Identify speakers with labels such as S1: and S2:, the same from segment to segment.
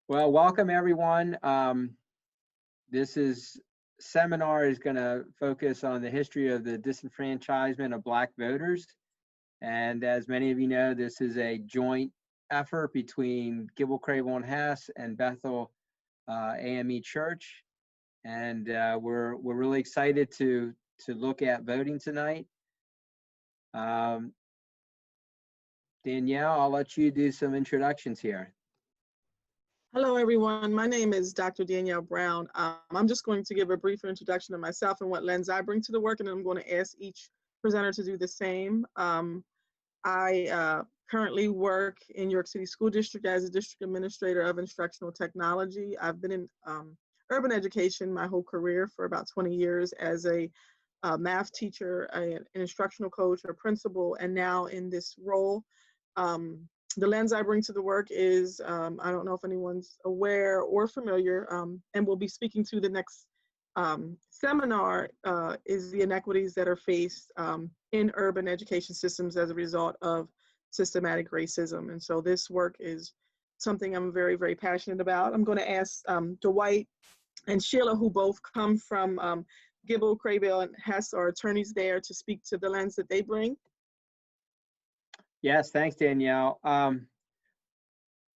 S1: Well, welcome everyone. This seminar is going to focus on the history of the disenfranchisement of Black voters. And as many of you know, this is a joint effort between Gibble, Crable, and Hess and Bethel AME Church. And we're really excited to look at voting tonight. Danielle, I'll let you do some introductions here.
S2: Hello, everyone. My name is Dr. Danielle Brown. I'm just going to give a brief introduction of myself and what lens I bring to the work, and then I'm going to ask each presenter to do the same. I currently work in New York City School District as a district administrator of instructional technology. I've been in urban education my whole career for about 20 years as a math teacher, an instructional coach, or principal, and now in this role. The lens I bring to the work is, I don't know if anyone's aware or familiar, and we'll be speaking to the next seminar, is the inequities that are faced in urban education systems as a result of systematic racism. And so this work is something I'm very, very passionate about. I'm going to ask Dwight and Sheila, who both come from Gibble, Crable, and Hess, are attorneys there, to speak to the lens that they bring.
S1: Yes, thanks, Danielle. I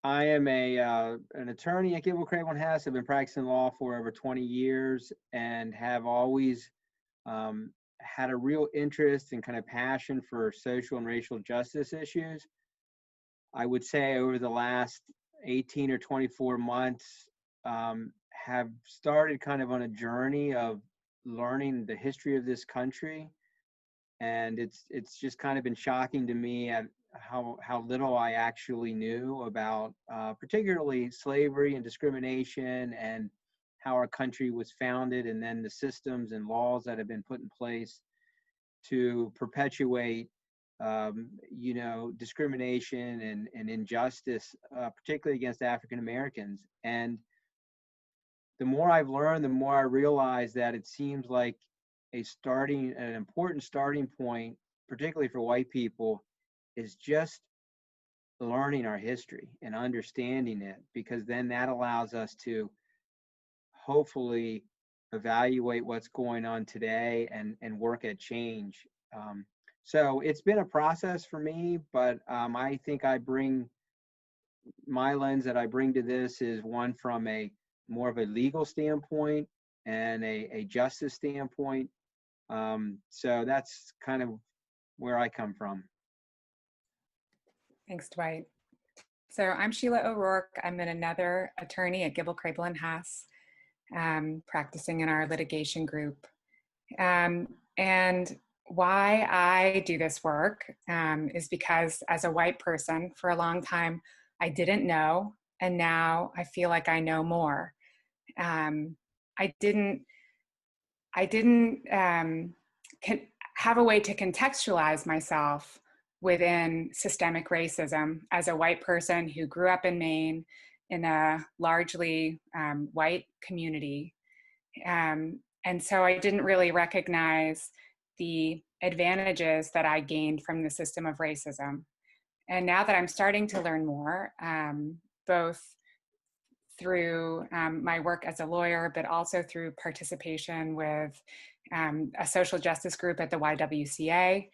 S1: am an attorney at Gibble, Crable, and Hess. I've been practicing law for over 20 years and have always had a real interest and kind of passion for social and racial justice issues. I would say over the last 18 or 24 months, have started kind of on a journey of learning the history of this country. And it's just kind of been shocking to me at how little I actually knew about particularly slavery and discrimination and how our country was founded, and then the systems and laws that have been put in place to perpetuate discrimination and injustice, particularly against African Americans. And the more I've learned, the more I realize that it seems like an important starting point, particularly for white people, is just learning our history and understanding it, because then that allows us to hopefully evaluate what's going on today and work at change. So it's been a process for me, but I think my lens that I bring to this is one from a more of a legal standpoint and a justice standpoint. So that's kind of where I come from.
S3: Thanks, Dwight. So I'm Sheila O'Rourke. I'm another attorney at Gibble, Crable, and Hess, practicing in our litigation group. And why I do this work is because as a white person, for a long time, I didn't know, and now I feel like I know more. I didn't have a way to contextualize myself within systemic racism as a white person who grew up in Maine in a largely white community. And so I didn't really recognize the advantages that I gained from the system of racism. And now that I'm starting to learn more, both through my work as a lawyer, but also through participation with a social justice group at the YWCA,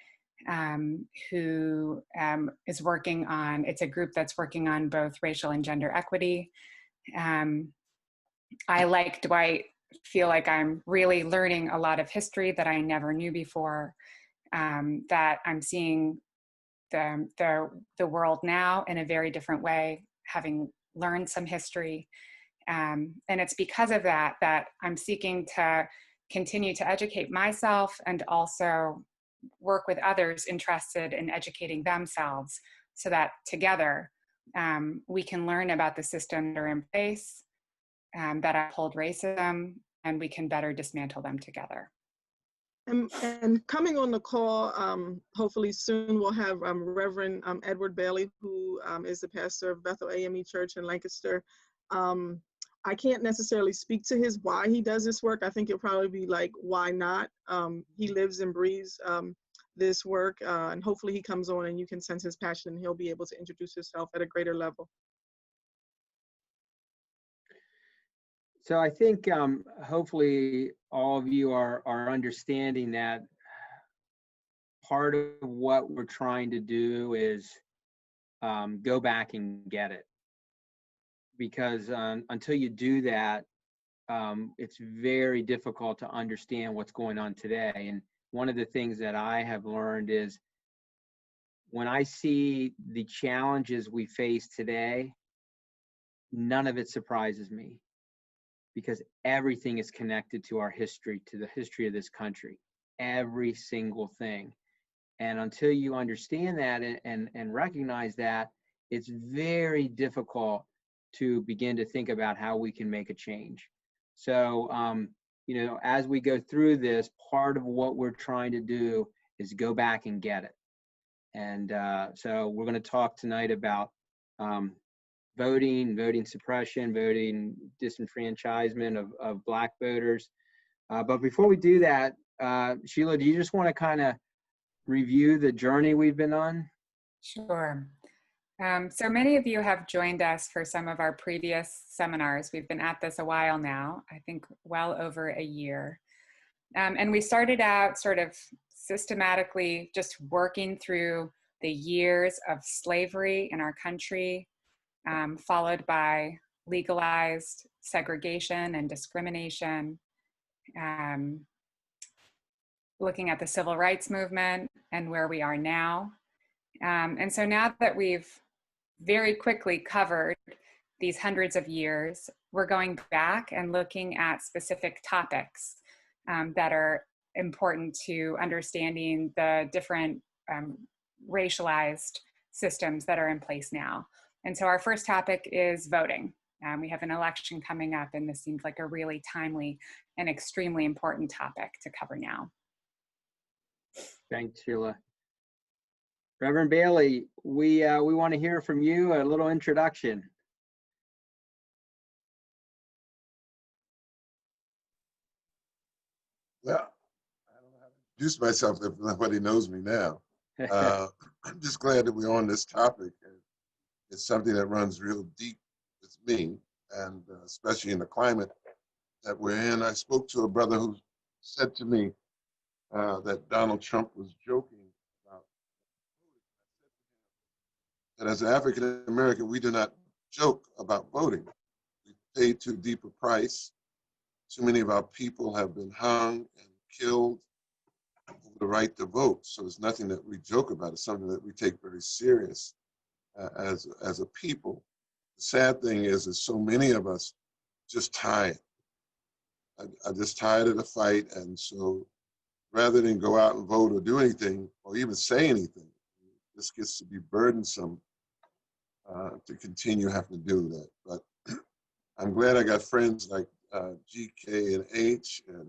S3: who is working on, it's a group that's working on both racial and gender equity. I, like Dwight, feel like I'm really learning a lot of history that I never knew before, that I'm seeing the world now in a very different way, having learned some history. And it's because of that I'm seeking to continue to educate myself and also work with others interested in educating themselves, so that together we can learn about the systems that are in place that uphold racism, and we can better dismantle them together.
S2: And coming on the call, hopefully soon, we'll have Reverend Edward Bailey, who is the pastor of Bethel AME Church in Lancaster. I can't necessarily speak to his why he does this work. I think it'll probably be like, why not? He lives and breathes this work, and hopefully he comes on and you can sense his passion, and he'll be able to introduce himself at a greater level.
S1: So I think hopefully all of you are understanding that part of what we're trying to do is go back and get it. Because until you do that, it's very difficult to understand what's going on today. And one of the things that I have learned is when I see the challenges we face today, none of it surprises me, because everything is connected to our history, to the history of this country, every single thing. And until you understand that and recognize that, it's very difficult to begin to think about how we can make a change. So, you know, as we go through this, part of what we're trying to do is go back and get it. And so we're going to talk tonight about voting suppression, voting disenfranchisement of Black voters. But before we do that, Sheila, do you just want to kind of review the journey we've been on?
S3: Sure. So many of you have joined us for some of our previous seminars. We've been at this a while now, I think well over a year. And we started out sort of systematically just working through the years of slavery in our country, followed by legalized segregation and discrimination, looking at the civil rights movement and where we are now. And so now that we've very quickly covered these hundreds of years, we're going back and looking at specific topics that are important to understanding the different racialized systems that are in place now. And so our first topic is voting. We have an election coming up, and this seems like a really timely and extremely important topic to cover now.
S1: Thanks, Sheila. Reverend Bailey, we want to hear from you, a little introduction.
S4: Well, I don't know how to introduce myself if nobody knows me now. I'm just glad that we're on this topic. It's something that runs real deep with me, and especially in the climate that we're in. I spoke to a brother who said to me that Donald Trump was joking about that as an African American, we do not joke about voting. We pay too deep a price. Too many of our people have been hung and killed over the right to vote. So it's nothing that we joke about. It's something that we take very serious as a people. The sad thing is that so many of us just tired. I'm just tired of the fight. And so rather than go out and vote or do anything or even say anything, this gets to be burdensome to continue having to do that. But I'm glad I got friends like GK and H and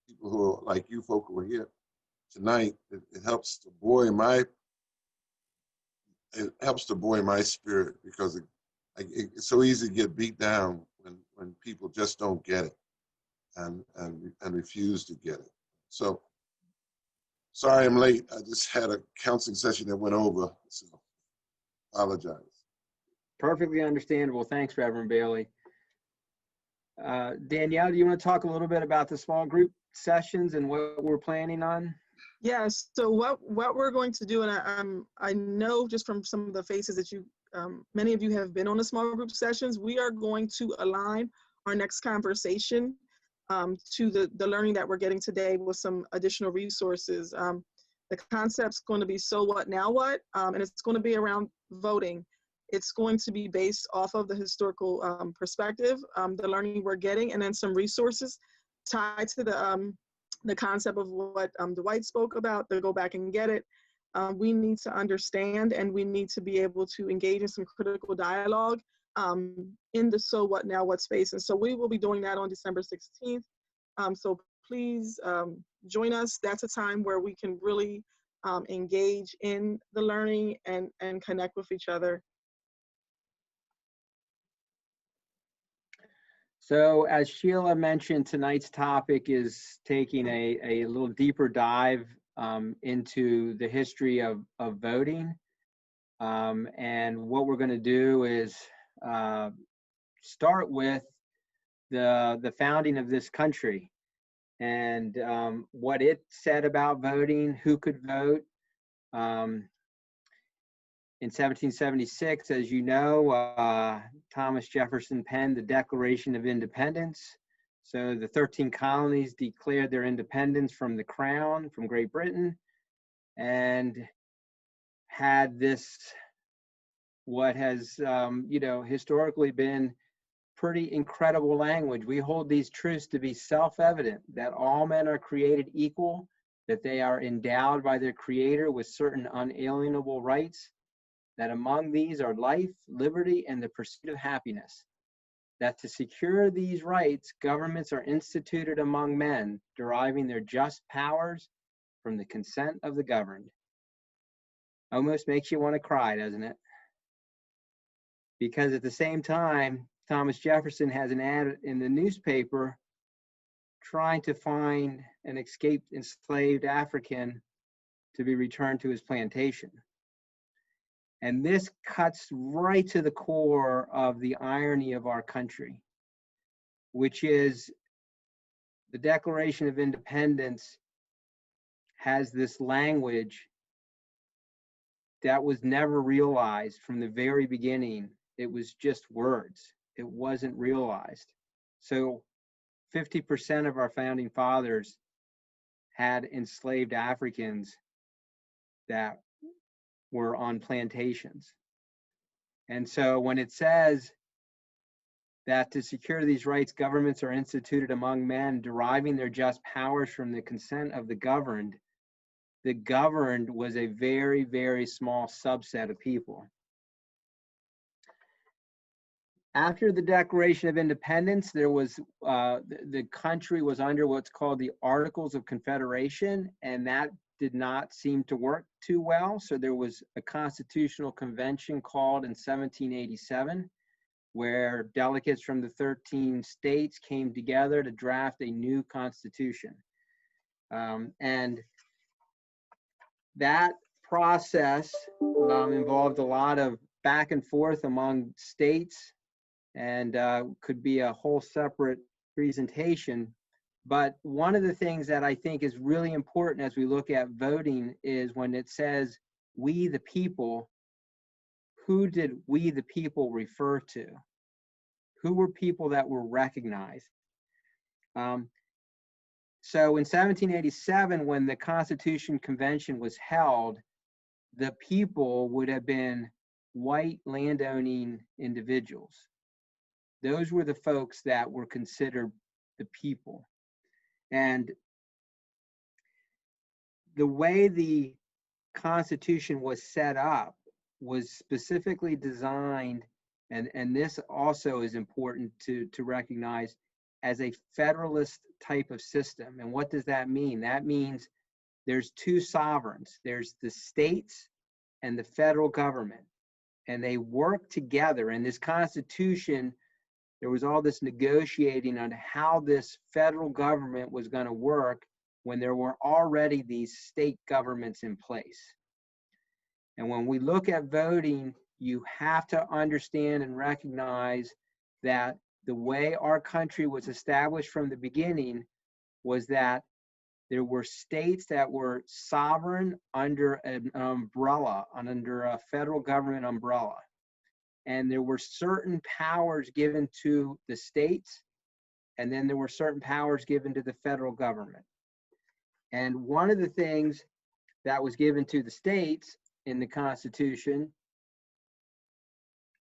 S4: people who are like you folk who are here tonight. It helps to buoy my spirit, because it's so easy to get beat down when people just don't get it and refuse to get it. So sorry I'm late. I just had a counseling session that went over, so apologize.
S1: Perfectly understandable. Thanks, Reverend Bailey. Danielle, do you want to talk a little bit about the small group sessions and what we're planning on?
S2: Yes, so what we're going to do, and I know just from some of the faces that you, many of you have been on the small group sessions, we are going to align our next conversation to the learning that we're getting today with some additional resources. The concept's going to be so what, now what? And it's going to be around voting. It's going to be based off of the historical perspective, the learning we're getting, and then some resources tied to the concept of what Dwight spoke about, the go back and get it. We need to understand, and we need to be able to engage in some critical dialogue in the so what, now what space. And so we will be doing that on December 16th. So please join us. That's a time where we can really engage in the learning and connect with each other.
S1: So as Sheila mentioned, tonight's topic is taking a little deeper dive into the history of voting. And what we're going to do is start with the founding of this country, and what it said about voting, who could vote. In 1776, as you know, Thomas Jefferson penned the Declaration of Independence. So the 13 colonies declared their independence from the crown, from Great Britain, and had this, what has, historically been pretty incredible language. We hold these truths to be self-evident, that all men are created equal, that they are endowed by their Creator with certain unalienable rights, that among these are life, liberty, and the pursuit of happiness, that to secure these rights, governments are instituted among men, deriving their just powers from the consent of the governed. Almost makes you want to cry, doesn't it? Because at the same time, Thomas Jefferson has an ad in the newspaper trying to find an escaped enslaved African to be returned to his plantation. And this cuts right to the core of the irony of our country, which is the Declaration of Independence has this language that was never realized from the very beginning. It was just words. It wasn't realized. So 50% of our founding fathers had enslaved Africans that were on plantations. And so when it says that to secure these rights, governments are instituted among men, deriving their just powers from the consent of the governed was a very, very small subset of people. After the Declaration of Independence, there was the country was under what's called the Articles of Confederation, and that did not seem to work too well. So there was a constitutional convention called in 1787, where delegates from the 13 states came together to draft a new constitution. And that process involved a lot of back and forth among states, and could be a whole separate presentation. But one of the things that I think is really important as we look at voting is when it says, we the people, who did we the people refer to? Who were people that were recognized? So in 1787, when the Constitution Convention was held, the people would have been white landowning individuals. Those were the folks that were considered the people. And the way the Constitution was set up was specifically designed, and this also is important to recognize, as a federalist type of system. And what does that mean? That means there's two sovereigns. There's the states and the federal government, and they work together. In this Constitution, there was all this negotiating on how this federal government was going to work when there were already these state governments in place. And when we look at voting, you have to understand and recognize that the way our country was established from the beginning was that there were states that were sovereign under an umbrella, under a federal government umbrella. And there were certain powers given to the states, and then there were certain powers given to the federal government. And one of the things that was given to the states in the Constitution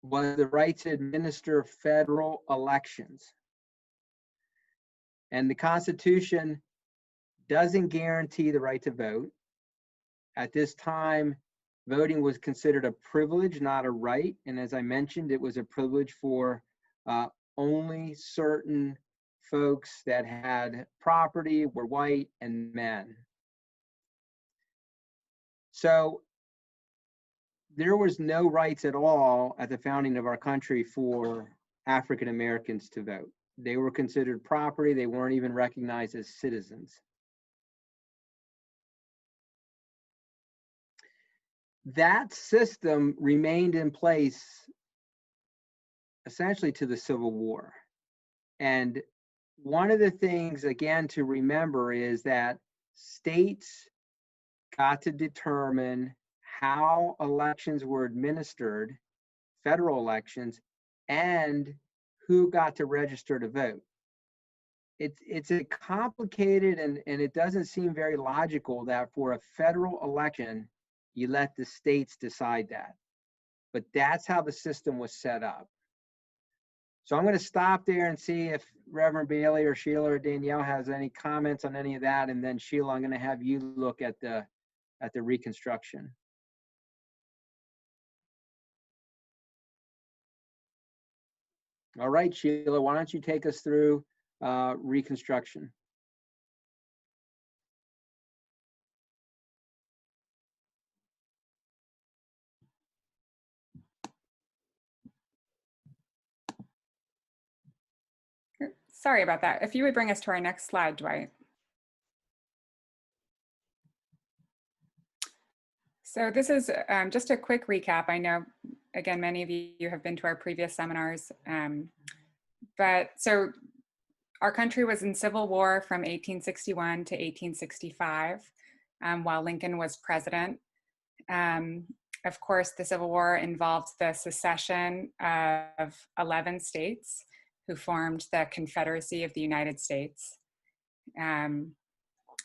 S1: was the right to administer federal elections. And the Constitution doesn't guarantee the right to vote. At this time, voting was considered a privilege, not a right. And as I mentioned, it was a privilege for only certain folks that had property, were white, and men. So there was no rights at all at the founding of our country for African Americans to vote. They were considered property. They weren't even recognized as citizens. That system remained in place essentially to the Civil War. And one of the things, again, to remember is that states got to determine how elections were administered, federal elections, and who got to register to vote. It's a complicated and it doesn't seem very logical that for a federal election, you let the states decide that. But that's how the system was set up. So I'm going to stop there and see if Reverend Bailey or Sheila or Danielle has any comments on any of that. And then Sheila, I'm going to have you look at the Reconstruction. All right, Sheila, why don't you take us through Reconstruction?
S3: Sorry about that. If you would bring us to our next slide, Dwight. So this is just a quick recap. I know, again, many of you have been to our previous seminars, but so our country was in civil war from 1861 to 1865 while Lincoln was president. Of course, the Civil War involved the secession of 11 states who formed the Confederacy of the United States. And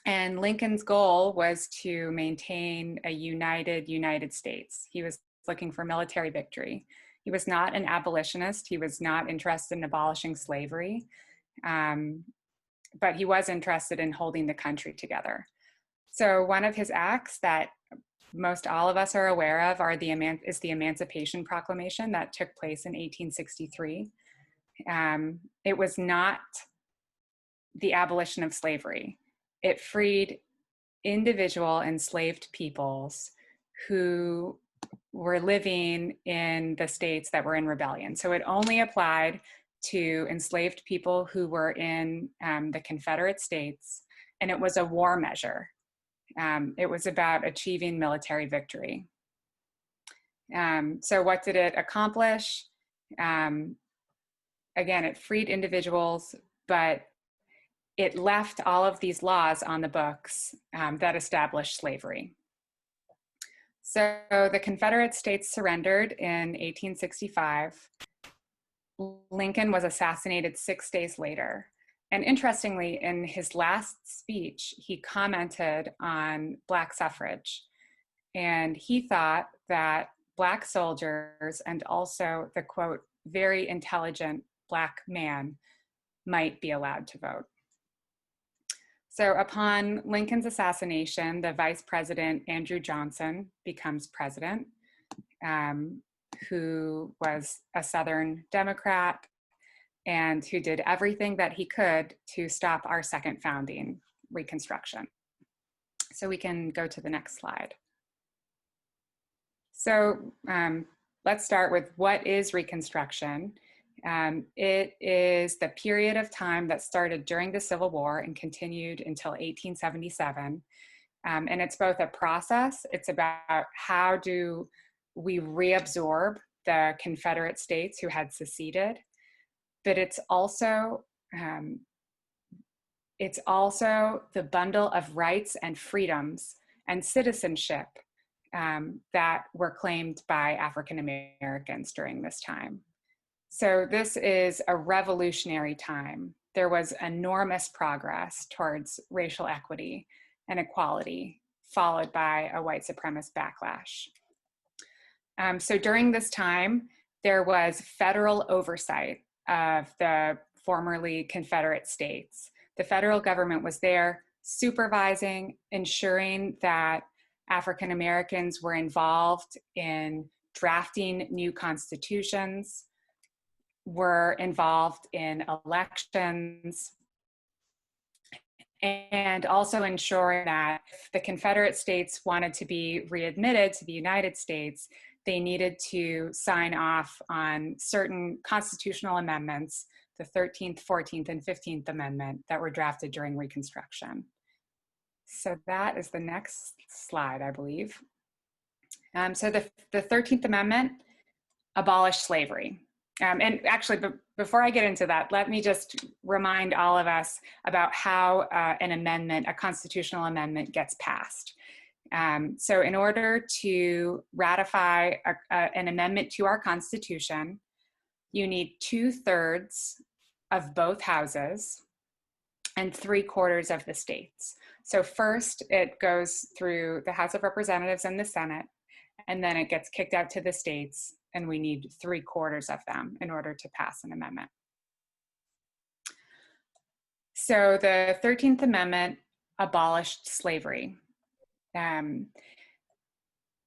S3: Lincoln's goal was to maintain a united United States. He was looking for military victory. He was not an abolitionist. He was not interested in abolishing slavery, but he was interested in holding the country together. So one of his acts that most all of us are aware of is the Emancipation Proclamation that took place in 1863. It was not the abolition of slavery. It freed individual enslaved peoples who were living in the states that were in rebellion. So it only applied to enslaved people who were in the Confederate States, and it was a war measure. It was about achieving military victory. So what did it accomplish? Again, it freed individuals, but it left all of these laws on the books that established slavery. So the Confederate States surrendered in 1865. Lincoln was assassinated 6 days later. And interestingly, in his last speech, he commented on Black suffrage. And he thought that Black soldiers and also the, quote, very intelligent Black man might be allowed to vote. So upon Lincoln's assassination, the Vice President, Andrew Johnson, becomes president, who was a Southern Democrat and who did everything that he could to stop our second founding, Reconstruction. So we can go to the next slide. So let's start with what is Reconstruction. It is the period of time that started during the Civil War and continued until 1877. And it's both a process, it's about how do we reabsorb the Confederate states who had seceded, but it's also the bundle of rights and freedoms and citizenship that were claimed by African Americans during this time. So this is a revolutionary time. There was enormous progress towards racial equity and equality, followed by a white supremacist backlash. So during this time, there was federal oversight of the formerly Confederate states. The federal government was there supervising, ensuring that African Americans were involved in drafting new constitutions, were involved in elections, and also ensuring that if the Confederate states wanted to be readmitted to the United States, they needed to sign off on certain constitutional amendments, the 13th, 14th, and 15th Amendment that were drafted during Reconstruction. So that is the next slide, I believe. So the 13th Amendment abolished slavery. And actually, before I get into that, let me just remind all of us about how an amendment, a constitutional amendment, gets passed. So in order to ratify an amendment to our Constitution, you need 2/3 of both houses and 3/4 of the states. So first it goes through the House of Representatives and the Senate, and then it gets kicked out to the states, and we need 3/4 of them in order to pass an amendment. So the 13th Amendment abolished slavery.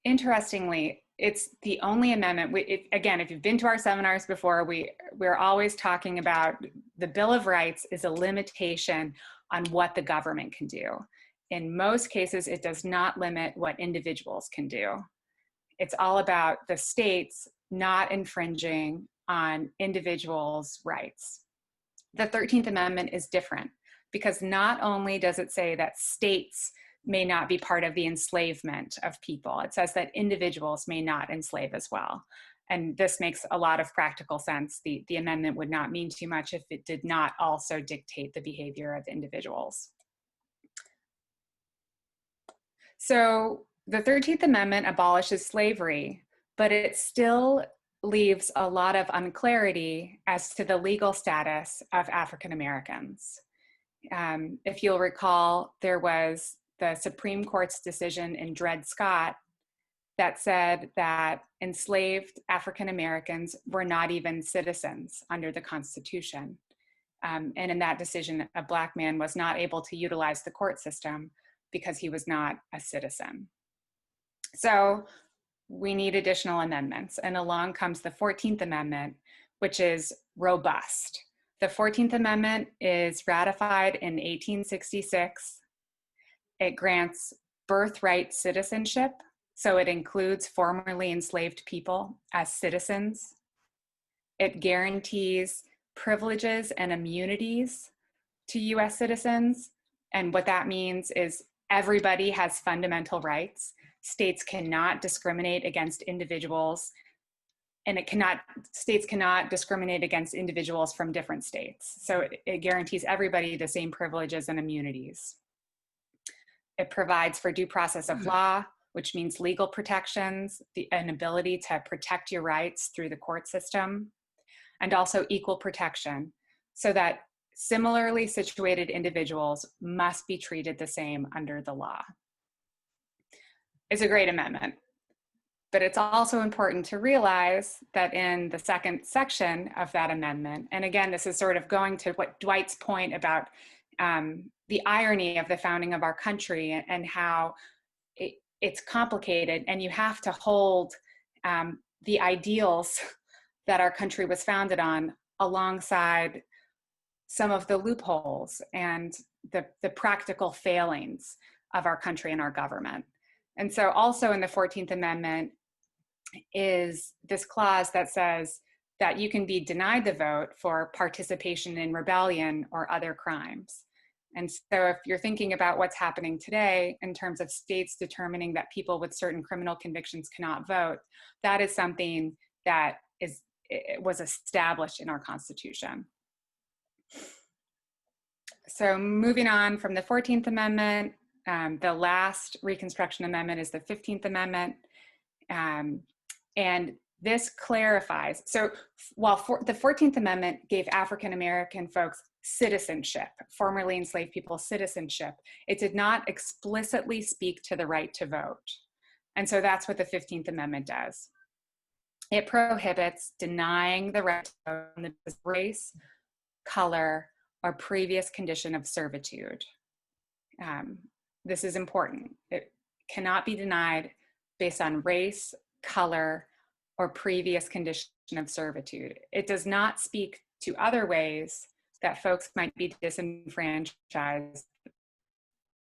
S3: Interestingly, it's the only amendment, again, if you've been to our seminars before, we're always talking about the Bill of Rights is a limitation on what the government can do. In most cases, it does not limit what individuals can do. It's all about the states not infringing on individuals' rights. The 13th Amendment is different because not only does it say that states may not be part of the enslavement of people, it says that individuals may not enslave as well. And this makes a lot of practical sense. The amendment would not mean too much if it did not also dictate the behavior of individuals. So the 13th Amendment abolishes slavery, but it still leaves a lot of unclarity as to the legal status of African Americans. If you'll recall, there was the Supreme Court's decision in Dred Scott that said that enslaved African Americans were not even citizens under the Constitution. And in that decision, a Black man was not able to utilize the court system because he was not a citizen. So we need additional amendments. And along comes the 14th Amendment, which is robust. The 14th Amendment is ratified in 1866. It grants birthright citizenship, so it includes formerly enslaved people as citizens. It guarantees privileges and immunities to US citizens. And what that means is everybody has fundamental rights. States cannot discriminate against individuals, and states cannot discriminate against individuals from different states. So it guarantees everybody the same privileges and immunities. It provides for due process of law, which means legal protections, an ability to protect your rights through the court system, and also equal protection, so that similarly situated individuals must be treated the same under the law. It's a great amendment, but it's also important to realize that in the second section of that amendment, and again, this is sort of going to what Dwight's point about the irony of the founding of our country and how it's complicated, and you have to hold the ideals that our country was founded on alongside some of the loopholes and the practical failings of our country and our government. And so also in the 14th Amendment is this clause that says that you can be denied the vote for participation in rebellion or other crimes. And so if you're thinking about what's happening today in terms of states determining that people with certain criminal convictions cannot vote, that is something that was established in our Constitution. So moving on from the 14th Amendment, the last Reconstruction Amendment is the 15th Amendment. And this clarifies, so while the 14th Amendment gave African American folks citizenship, formerly enslaved people citizenship, it did not explicitly speak to the right to vote. And so that's what the 15th Amendment does. It prohibits denying the right to vote on the basis of race, color, or previous condition of servitude. This is important. It cannot be denied based on race, color, or previous condition of servitude. It does not speak to other ways that folks might be disenfranchised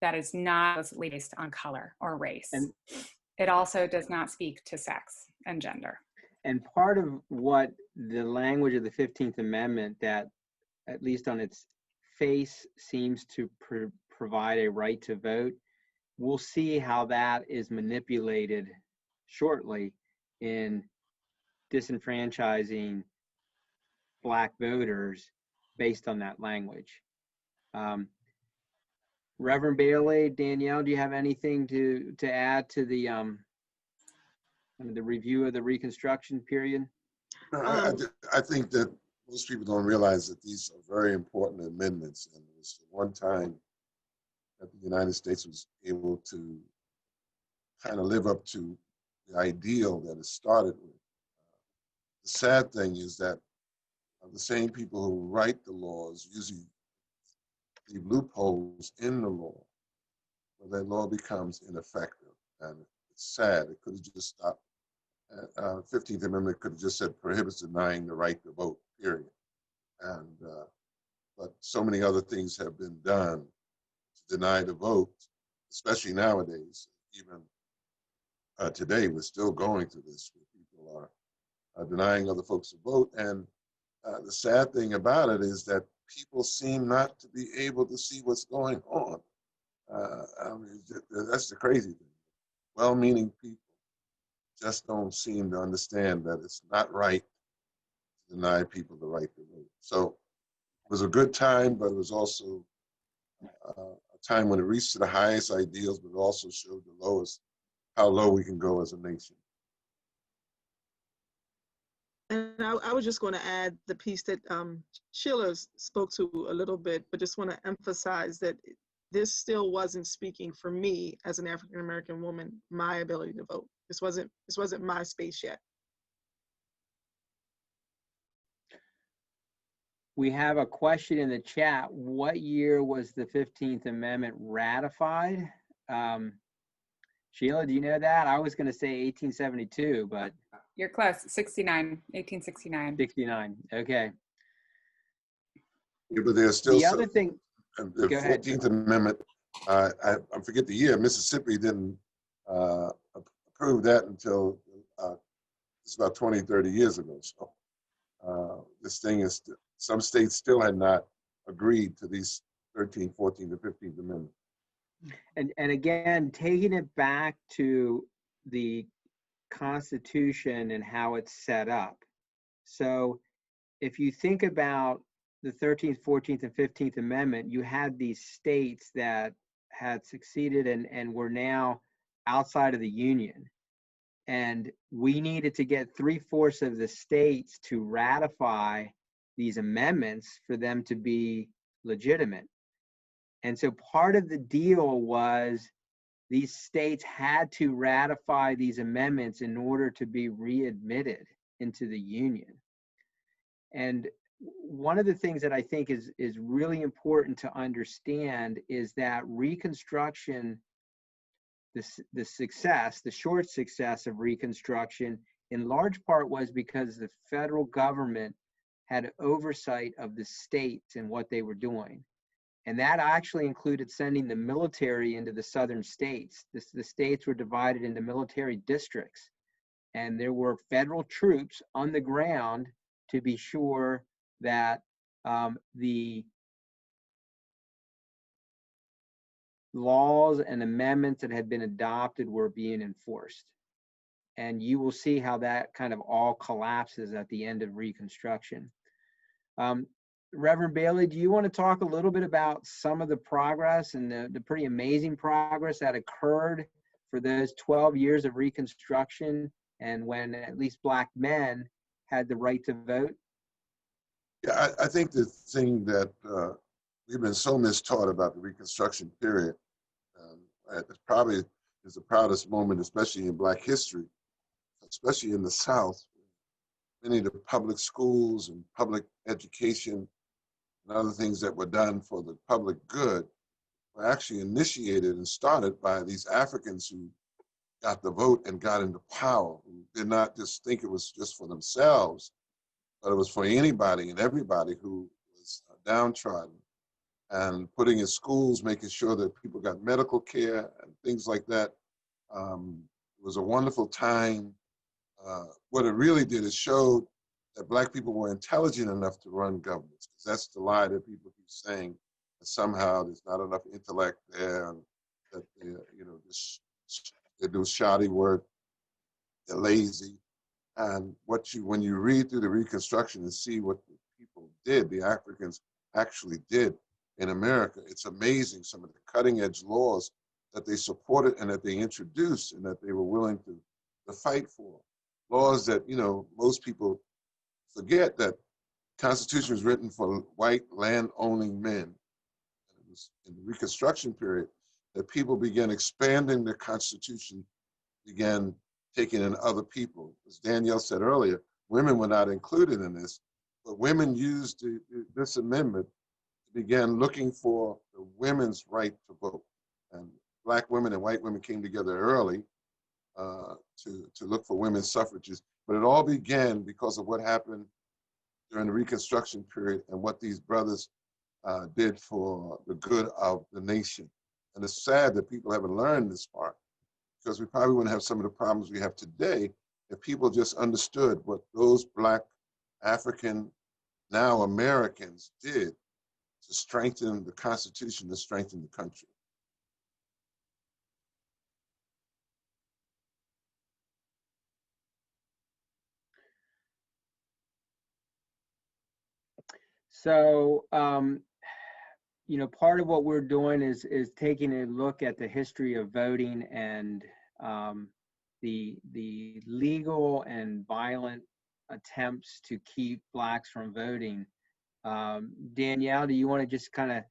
S3: that is not explicitly based on color or race. And it also does not speak to sex and gender.
S1: And part of what the language of the 15th Amendment that, at least on its face, seems to provide a right to vote, we'll see how that is manipulated shortly in disenfranchising Black voters based on that language. Reverend Bailey, Danielle, do you have anything to add to the review of the Reconstruction period?
S4: I think that most people don't realize that these are very important amendments, and it was one time that the United States was able to kind of live up to the ideal that it started with. The sad thing is that the same people who write the laws usually leave loopholes in the law, where that law becomes ineffective. And it's sad. It could have just stopped. 15th Amendment could have just said prohibits denying the right to vote, period. And but so many other things have been done to deny the vote, especially nowadays. Even today, we're still going through this, where people are denying other folks to vote. And the sad thing about it is that people seem not to be able to see what's going on. I mean, that's the crazy thing. Well-meaning people just don't seem to understand that it's not right to deny people the right to vote. So it was a good time, but it was also a time when it reached to the highest ideals, but it also showed the lowest, how low we can go as a nation.
S2: And I was just going to add the piece that Sheila spoke to a little bit, but just want to emphasize that this still wasn't speaking for me as an African-American woman, my ability to vote. This wasn't my space yet.
S1: We have a question in the chat. What year was the 15th Amendment ratified? Sheila, do you know that? I was going to say 1872, but...
S3: You're close, 1869.
S1: 69, okay.
S4: Yeah, but there's still
S1: the other thing...
S4: The 14th Amendment, I forget the year, Mississippi didn't approve that until it's about 20, 30 years ago. So this thing is, some states still had not agreed to these 13th, 14th, and 15th Amendment.
S1: And again, taking it back to the Constitution and how it's set up. So if you think about the 13th, 14th, and 15th Amendment, you had these states that had succeeded and were now outside of the Union. And we needed to get 3/4 of the states to ratify these amendments for them to be legitimate. And so part of the deal was these states had to ratify these amendments in order to be readmitted into the Union. And one of the things that I think is really important to understand is that Reconstruction, the success, the short success of Reconstruction, in large part was because the federal government had oversight of the states and what they were doing. And that actually included sending the military into the southern states. The states were divided into military districts, and there were federal troops on the ground to be sure that the laws and amendments that had been adopted were being enforced. And you will see how that kind of all collapses at the end of Reconstruction. Reverend Bailey, do you want to talk a little bit about some of the progress and the pretty amazing progress that occurred for those 12 years of Reconstruction and when at least Black men had the right to vote?
S4: Yeah, I think the thing that we've been so mistaught about the Reconstruction period, it probably is the proudest moment, especially in Black history, especially in the South. Many of the public schools and public education and other things that were done for the public good were actually initiated and started by these Africans who got the vote and got into power, who did not just think it was just for themselves, but it was for anybody and everybody who was downtrodden, and putting in schools, making sure that people got medical care and things like that. It was a wonderful time. What it really did is showed that Black people were intelligent enough to run governments, because that's the lie that people keep saying, that somehow there's not enough intellect there, and that they do shoddy work, they're lazy. And when you read through the Reconstruction and see what the people did, the Africans actually did in America. It's amazing some of the cutting edge laws that they supported and that they introduced and that they were willing to fight for. Laws that, you know, most people forget that the Constitution was written for white land-owning men. And it was in the Reconstruction period that people began expanding the Constitution, began taking in other people. As Danielle said earlier, women were not included in this, but women used this amendment to begin looking for the women's right to vote. And Black women and white women came together early to look for women's suffrages. But it all began because of what happened during the Reconstruction period and what these brothers did for the good of the nation. And it's sad that people haven't learned this part, because we probably wouldn't have some of the problems we have today if people just understood what those Black African, now Americans, did to strengthen the Constitution, to strengthen the country.
S1: So, you know, part of what we're doing is taking a look at the history of voting and the legal and violent attempts to keep Blacks from voting. Danielle, do you want to just kind of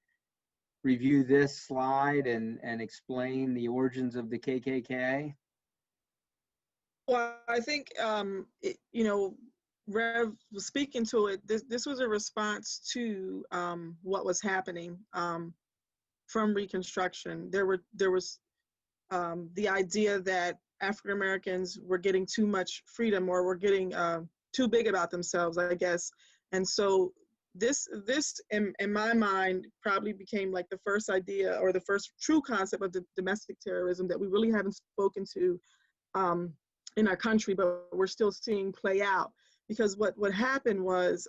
S1: review this slide and explain the origins of the KKK?
S2: Well, I think, you know, Rev was speaking to it. This was a response to what was happening from Reconstruction. There was the idea that African Americans were getting too much freedom, or were getting too big about themselves, I guess. And so this in my mind probably became like the first idea, or the first true concept of the domestic terrorism that we really haven't spoken to in our country, but we're still seeing play out. Because what happened was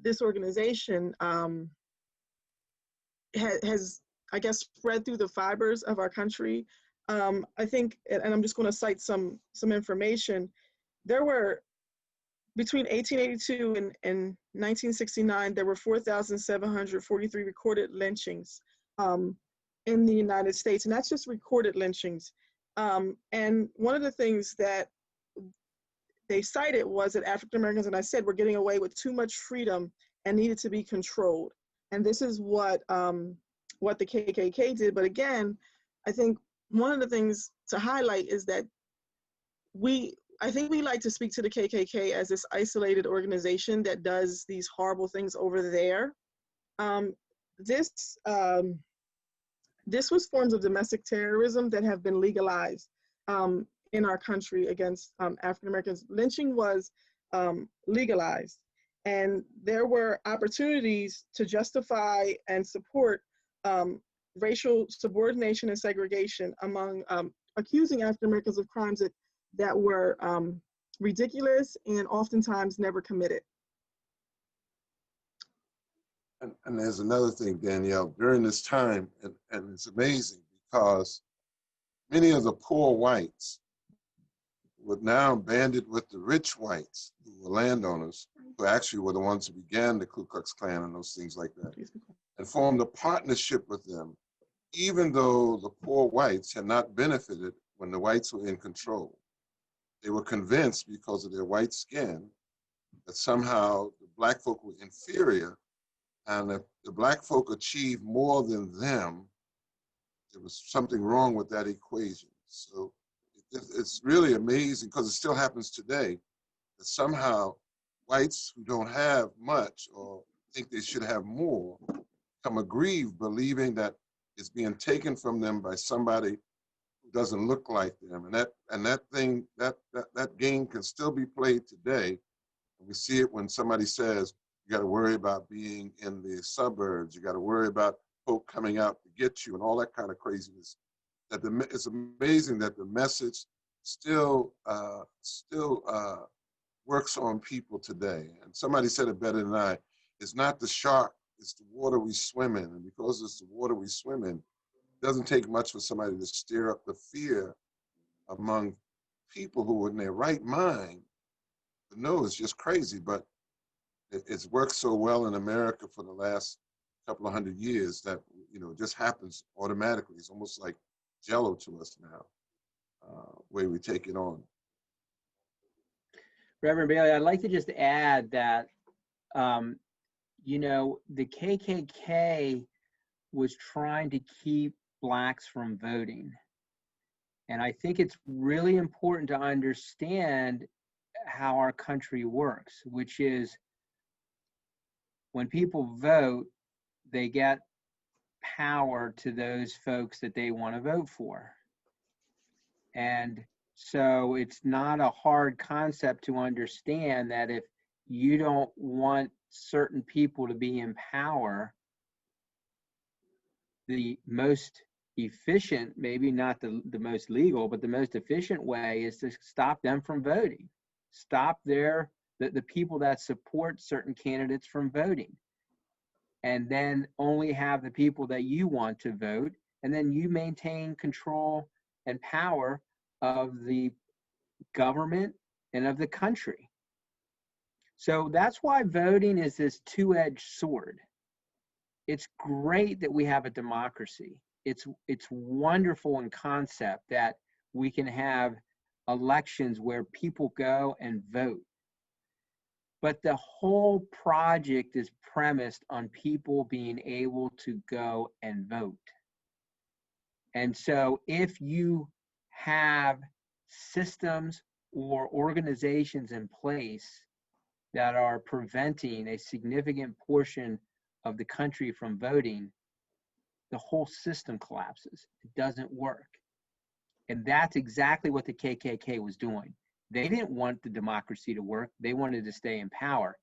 S2: this organization has, I guess, spread through the fibers of our country. I think, and I'm just going to cite some information. There were, between 1882 and 1969, there were 4,743 recorded lynchings in the United States, and that's just recorded lynchings. And one of the things that they cited was that African Americans, and I said, were getting away with too much freedom and needed to be controlled. And this is what the KKK did. But again, I think one of the things to highlight is that I think we like to speak to the KKK as this isolated organization that does these horrible things over there. This was forms of domestic terrorism that have been legalized in our country against African Americans. Lynching was legalized, and there were opportunities to justify and support racial subordination and segregation among accusing African Americans of crimes that were ridiculous and oftentimes never committed.
S4: And there's another thing, Danielle, during this time, and it's amazing because many of the poor whites were now banded with the rich whites, who were landowners, who actually were the ones who began the Ku Klux Klan and those things like that, and formed a partnership with them, even though the poor whites had not benefited when the whites were in control. They were convinced, because of their white skin, that somehow the Black folk were inferior, and if the Black folk achieved more than them, there was something wrong with that equation. So it's really amazing, because it still happens today, that somehow whites who don't have much or think they should have more become aggrieved, believing that it's being taken from them by somebody who doesn't look like them. And that game can still be played today. And we see it when somebody says, you got to worry about being in the suburbs, you got to worry about folk coming out to get you, and all that kind of craziness. It's amazing that the message still works on people today. And somebody said it better than I. It's not the shark, it's the water we swim in. And because it's the water we swim in, it doesn't take much for somebody to stir up the fear among people who are in their right mind. No, it's just crazy. But It's worked so well in America for the last couple of 100 years that, you know, it just happens automatically. It's almost like jello to us now, way we take it on.
S1: Reverend Bailey, I'd like to just add that, you know, the KKK was trying to keep Blacks from voting. And I think it's really important to understand how our country works, which is when people vote, they get power to those folks that they want to vote for. And so it's not a hard concept to understand that if you don't want certain people to be in power, the most efficient, maybe not the most legal, but the most efficient way is to stop them from voting. Stop the people that support certain candidates from voting. And then only have the people that you want to vote, and then you maintain control and power of the government and of the country. So that's why voting is this two-edged sword. It's great that we have a democracy. It's wonderful in concept that we can have elections where people go and vote. But the whole project is premised on people being able to go and vote. And so if you have systems or organizations in place that are preventing a significant portion of the country from voting, the whole system collapses. It doesn't work. And that's exactly what the KKK was doing. They didn't want the democracy to work. They wanted to stay in power.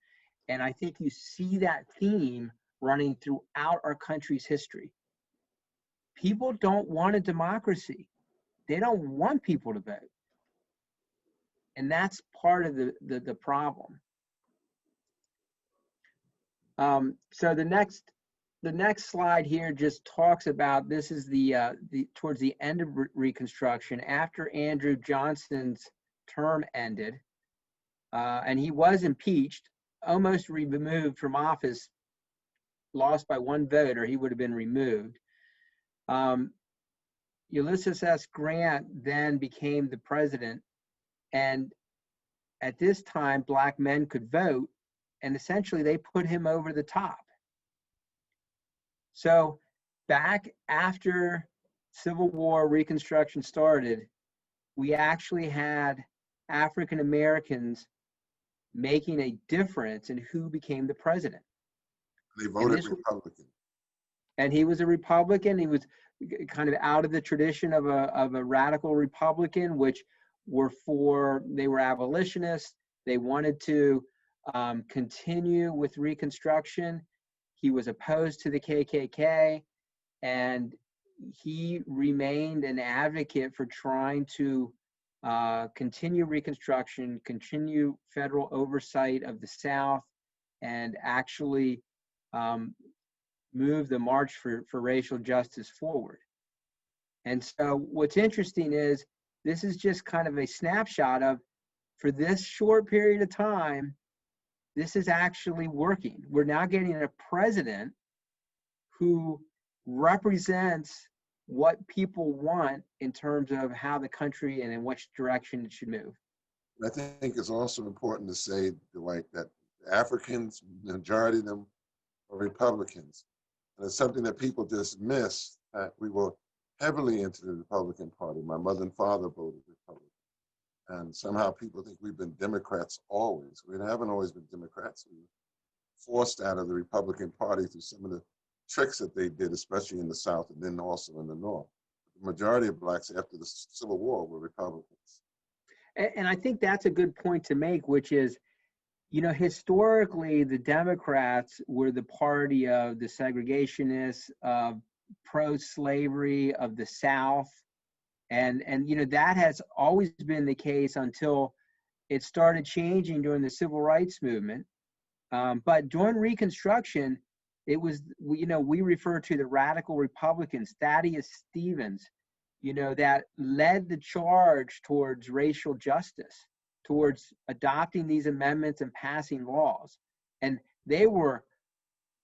S1: And I think you see that theme running throughout our country's history. People don't want a democracy. They don't want people to vote. And that's part of the problem. So the next slide here just talks about, this is the towards the end of Reconstruction, after Andrew Johnson's term ended, and he was impeached, almost removed from office, lost by one vote, or he would have been removed. Ulysses S. Grant then became the president, and at this time, Black men could vote, and essentially they put him over the top. So back after Civil War, Reconstruction started, we actually had African Americans making a difference in who became the president.
S4: They voted Republican.
S1: And he was a Republican. He was kind of out of the tradition of a radical Republican, which they were abolitionists. They wanted to continue with Reconstruction. He was opposed to the KKK, and he remained an advocate for trying to continue Reconstruction, continue federal oversight of the South, and actually move the march for racial justice forward. And so what's interesting is this is just kind of a snapshot of, for this short period of time, this is actually working. We're now getting a president who represents what people want in terms of how the country and in which direction it should move.
S4: I think it's also important to say, Dwight, that Africans, the majority of them are Republicans. And it's something that people dismiss, that we were heavily into the Republican Party. My mother and father voted Republican. And somehow people think we've been Democrats always. We haven't always been Democrats. We were forced out of the Republican Party through some of the tricks that they did, especially in the South and then also in the North. The majority of Blacks after the Civil War were Republicans.
S1: And I think that's a good point to make, which is, you know, historically, the Democrats were the party of the segregationists, of pro-slavery, of the South. And you know, that has always been the case until it started changing during the Civil Rights Movement. But during Reconstruction, it was, you know, we refer to the radical Republicans, Thaddeus Stevens, you know, that led the charge towards racial justice, towards adopting these amendments and passing laws. And they were,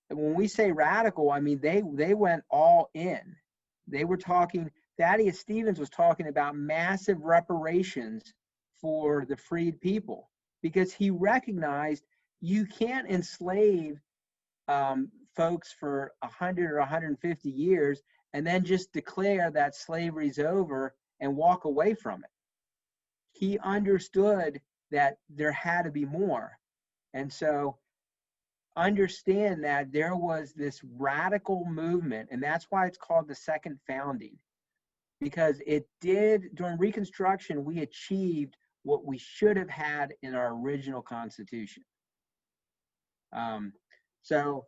S1: when we say radical, I mean, they went all in. They were talking, Thaddeus Stevens was talking about massive reparations for the freed people, because he recognized you can't enslave folks for 100 or 150 years and then just declare that slavery's over and walk away from it. He understood that there had to be more. And so understand that there was this radical movement, and that's why it's called the Second Founding, because it did, during Reconstruction, we achieved what we should have had in our original Constitution. So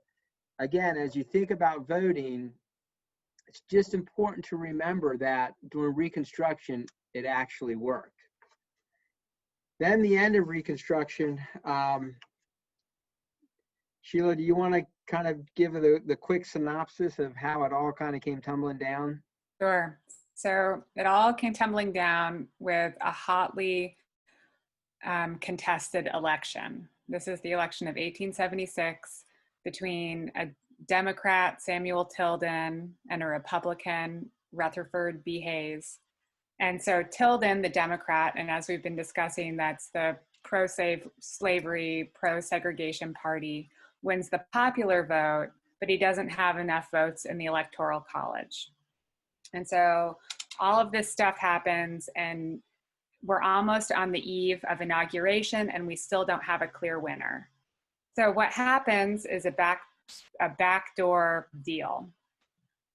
S1: again, as you think about voting, it's just important to remember that during Reconstruction, it actually worked. Then the end of Reconstruction, Sheila, do you want to kind of give the quick synopsis of how it all kind of came tumbling down?
S3: Sure. So it all came tumbling down with a hotly contested election. This is the election of 1876 between a Democrat, Samuel Tilden, and a Republican, Rutherford B. Hayes. And so Tilden, the Democrat, and as we've been discussing, that's the pro-slavery, pro-segregation party, wins the popular vote, but he doesn't have enough votes in the Electoral College. And so all of this stuff happens, and we're almost on the eve of inauguration, and we still don't have a clear winner. So what happens is a backdoor deal,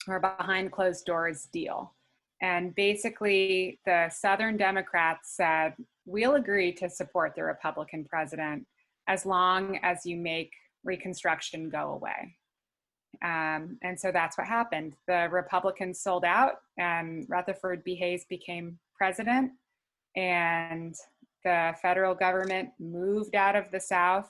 S3: or behind closed doors deal. And basically the Southern Democrats said, we'll agree to support the Republican president as long as you make Reconstruction go away. And so that's what happened. The Republicans sold out, and Rutherford B. Hayes became president, and the federal government moved out of the South,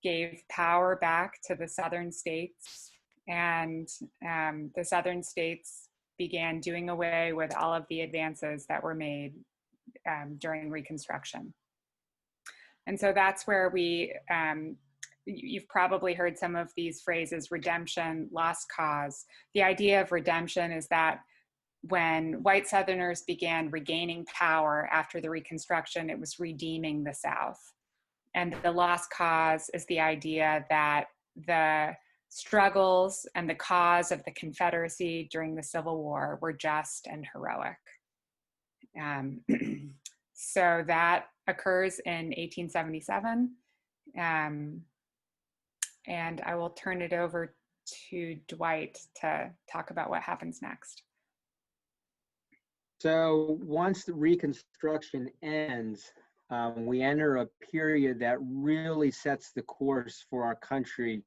S3: gave power back to the Southern states, and the Southern states began doing away with all of the advances that were made during Reconstruction. And so that's where we, you've probably heard some of these phrases: redemption, lost cause. The idea of redemption is that when white Southerners began regaining power after the Reconstruction, it was redeeming the South. And the lost cause is the idea that the struggles and the cause of the Confederacy during the Civil War were just and heroic. So that occurs in 1877. And I will turn it over to Dwight to talk about what happens next.
S1: So once the Reconstruction ends, we enter a period that really sets the course for our country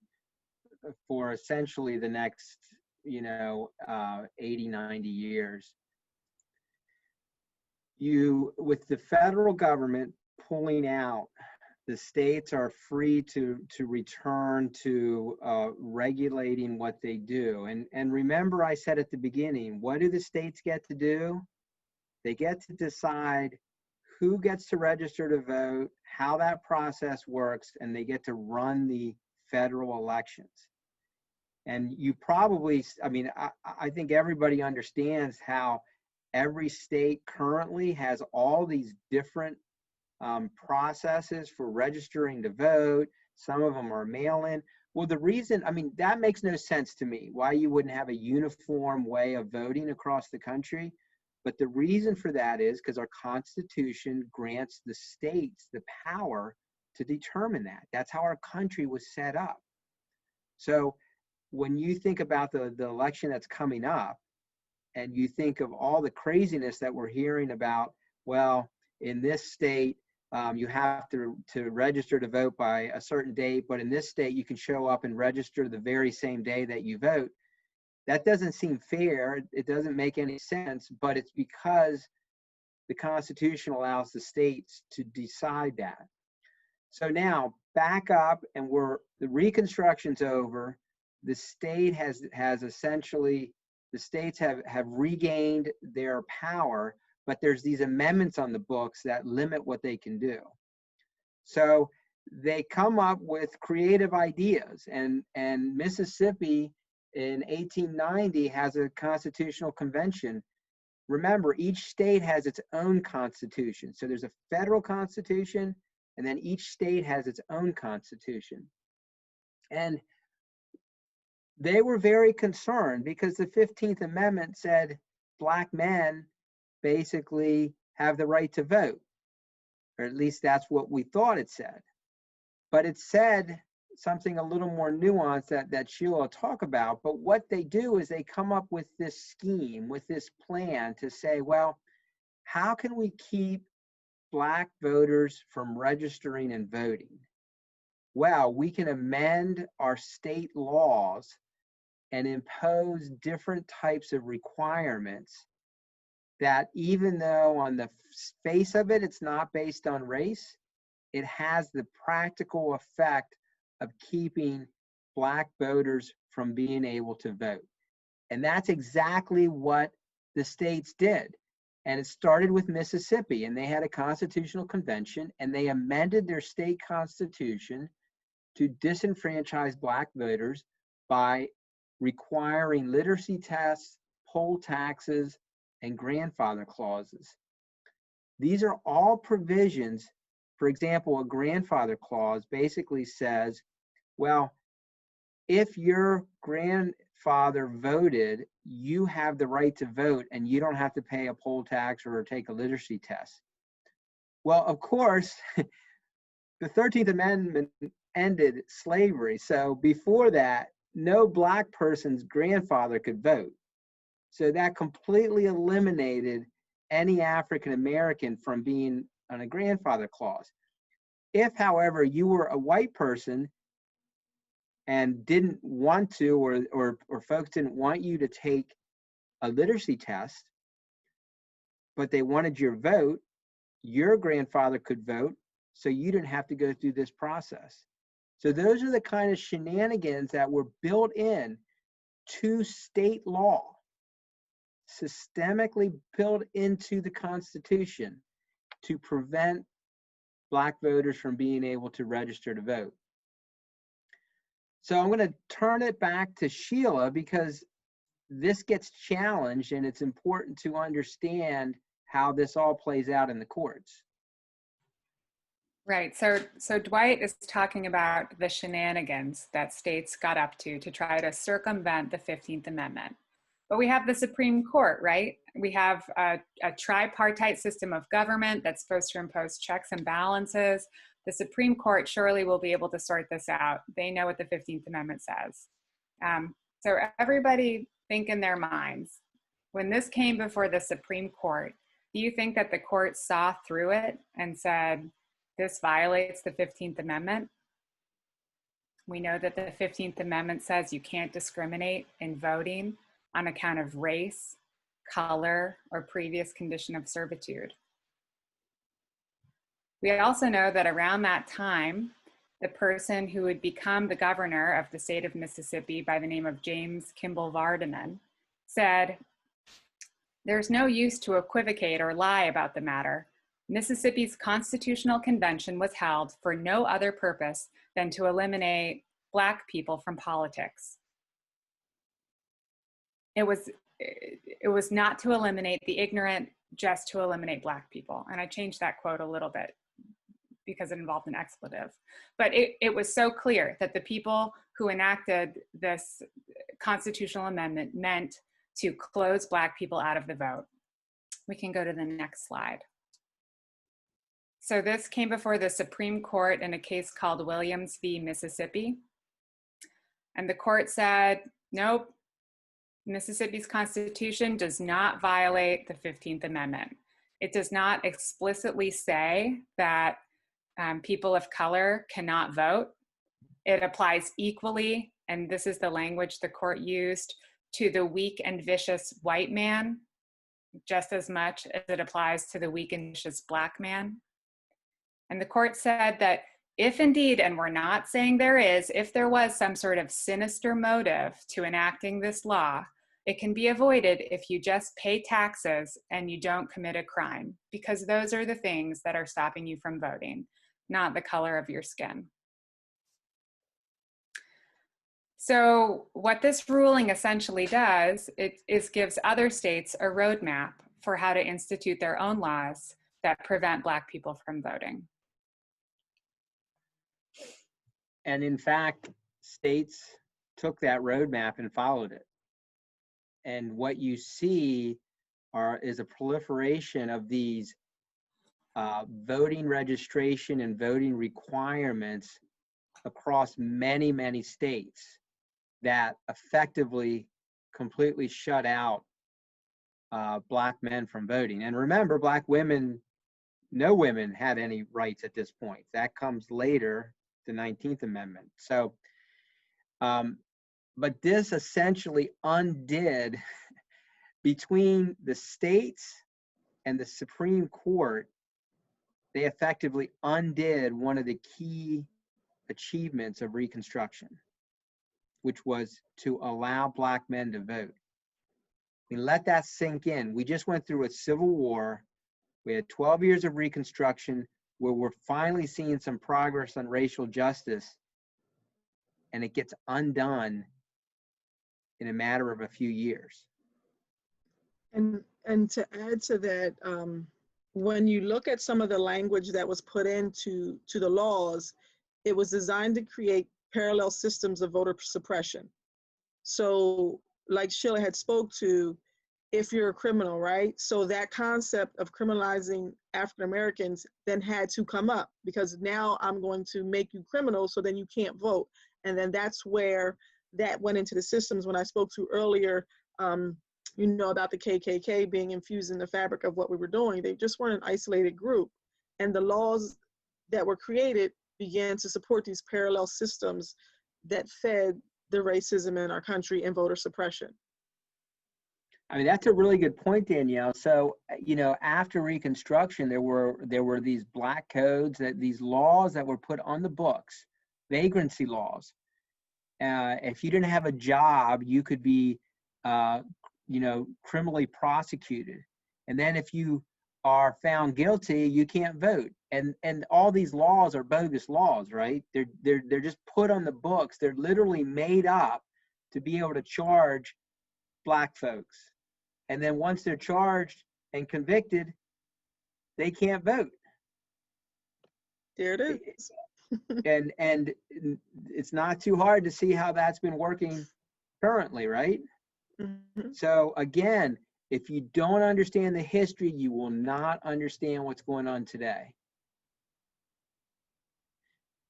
S1: for essentially the next, 80, 90 years. With the federal government pulling out, the states are free to return to regulating what they do. And remember, I said at the beginning, what do the states get to do? They get to decide who gets to register to vote, how that process works, and they get to run the federal elections. And you probably, I think everybody understands how every state currently has all these different processes for registering to vote. Some of them are mail-in. Well, the reason, that makes no sense to me, why you wouldn't have a uniform way of voting across the country. But the reason for that is because our Constitution grants the states the power to determine that. That's how our country was set up. So when you think about the election that's coming up, and you think of all the craziness that we're hearing about, well, in this state, you have to register to vote by a certain date, but in this state, you can show up and register the very same day that you vote. That doesn't seem fair. It doesn't make any sense, but it's because the Constitution allows the states to decide that. So now back up, and the Reconstruction's over. The state has essentially, the states have regained their power, but there's these amendments on the books that limit what they can do. So they come up with creative ideas. And Mississippi in 1890 has a constitutional convention. Remember, each state has its own constitution. So there's a federal constitution, and then each state has its own constitution. And they were very concerned because the 15th Amendment said Black men basically have the right to vote, or at least that's what we thought it said. But it said something a little more nuanced that Sheila will talk about. But what they do is they come up with this scheme, with this plan to say, well, how can we keep Black voters from registering and voting? Well, we can amend our state laws and impose different types of requirements that, even though on the face of it, it's not based on race, it has the practical effect of keeping Black voters from being able to vote. And that's exactly what the states did. And it started with Mississippi, and they had a constitutional convention, and they amended their state constitution to disenfranchise Black voters by requiring literacy tests, poll taxes, and grandfather clauses. These are all provisions. For example, a grandfather clause basically says, well, if your grandfather voted, you have the right to vote and you don't have to pay a poll tax or take a literacy test. Well, of course, the 13th Amendment ended slavery. So before that, no Black person's grandfather could vote. So that completely eliminated any African American from being on a grandfather clause. If, however, you were a white person and didn't want to, or folks didn't want you to take a literacy test, but they wanted your vote, your grandfather could vote, so you didn't have to go through this process. So those are the kind of shenanigans that were built in to state law, systemically built into the Constitution to prevent Black voters from being able to register to vote. So I'm going to turn it back to Sheila because this gets challenged and it's important to understand how this all plays out in the courts.
S3: Right. So Dwight is talking about the shenanigans that states got up to try to circumvent the 15th Amendment. But we have the Supreme Court, right? We have a tripartite system of government that's supposed to impose checks and balances. The Supreme Court surely will be able to sort this out. They know what the 15th Amendment says. So everybody think in their minds, when this came before the Supreme Court, do you think that the court saw through it and said, this violates the 15th Amendment? We know that the 15th Amendment says you can't discriminate in voting on account of race, color, or previous condition of servitude. We also know that around that time, the person who would become the governor of the state of Mississippi by the name of James Kimball Vardaman said, there's no use to equivocate or lie about the matter. Mississippi's constitutional convention was held for no other purpose than to eliminate Black people from politics. It was not to eliminate the ignorant, just to eliminate Black people. And I changed that quote a little bit because it involved an expletive. But it was so clear that the people who enacted this constitutional amendment meant to close Black people out of the vote. We can go to the next slide. So this came before the Supreme Court in a case called Williams v. Mississippi. And the court said, nope, Mississippi's Constitution does not violate the 15th Amendment. It does not explicitly say that people of color cannot vote. It applies equally, and this is the language the court used, to the weak and vicious white man, just as much as it applies to the weak and vicious Black man. And the court said that if indeed, and we're not saying there is, if there was some sort of sinister motive to enacting this law, it can be avoided if you just pay taxes and you don't commit a crime, because those are the things that are stopping you from voting. not the color of your skin. So what this ruling essentially does is gives other states a roadmap for how to institute their own laws that prevent Black people from voting.
S1: And in fact, states took that roadmap and followed it. And what you see is a proliferation of these voting registration and voting requirements across many, many states that effectively completely shut out Black men from voting. And remember, Black women, no women had any rights at this point. That comes later, the 19th Amendment. So, but this essentially undid, between the states and the Supreme Court, they effectively undid one of the key achievements of Reconstruction, which was to allow Black men to vote. I mean, let that sink in. We just went through a civil war. We had 12 years of Reconstruction where we're finally seeing some progress on racial justice, and it gets undone in a matter of a few years.
S2: And to add to that, when you look at some of the language that was put into the laws, it was designed to create parallel systems of voter suppression. So like Sheila had spoke to, if you're a criminal, right? So that concept of criminalizing African Americans then had to come up, because now I'm going to make you criminal, so then you can't vote. And then that's where that went into the systems. When I spoke to earlier, you know, about the KKK being infused in the fabric of what we were doing. They just weren't an isolated group. And the laws that were created began to support these parallel systems that fed the racism in our country and voter suppression.
S1: I mean, that's a really good point, Danielle. So, you know, after Reconstruction, there were these black codes, these laws that were put on the books, vagrancy laws. If you didn't have a job, you could be, you know, criminally prosecuted. And then if you are found guilty, you can't vote. And all these laws are bogus laws, right? They're just put on the books. They're literally made up to be able to charge Black folks. And then once they're charged and convicted, they can't vote.
S2: There it is.
S1: and it's not too hard to see how that's been working currently, right?
S2: Mm-hmm.
S1: So again, if you don't understand the history, you will not understand what's going on today.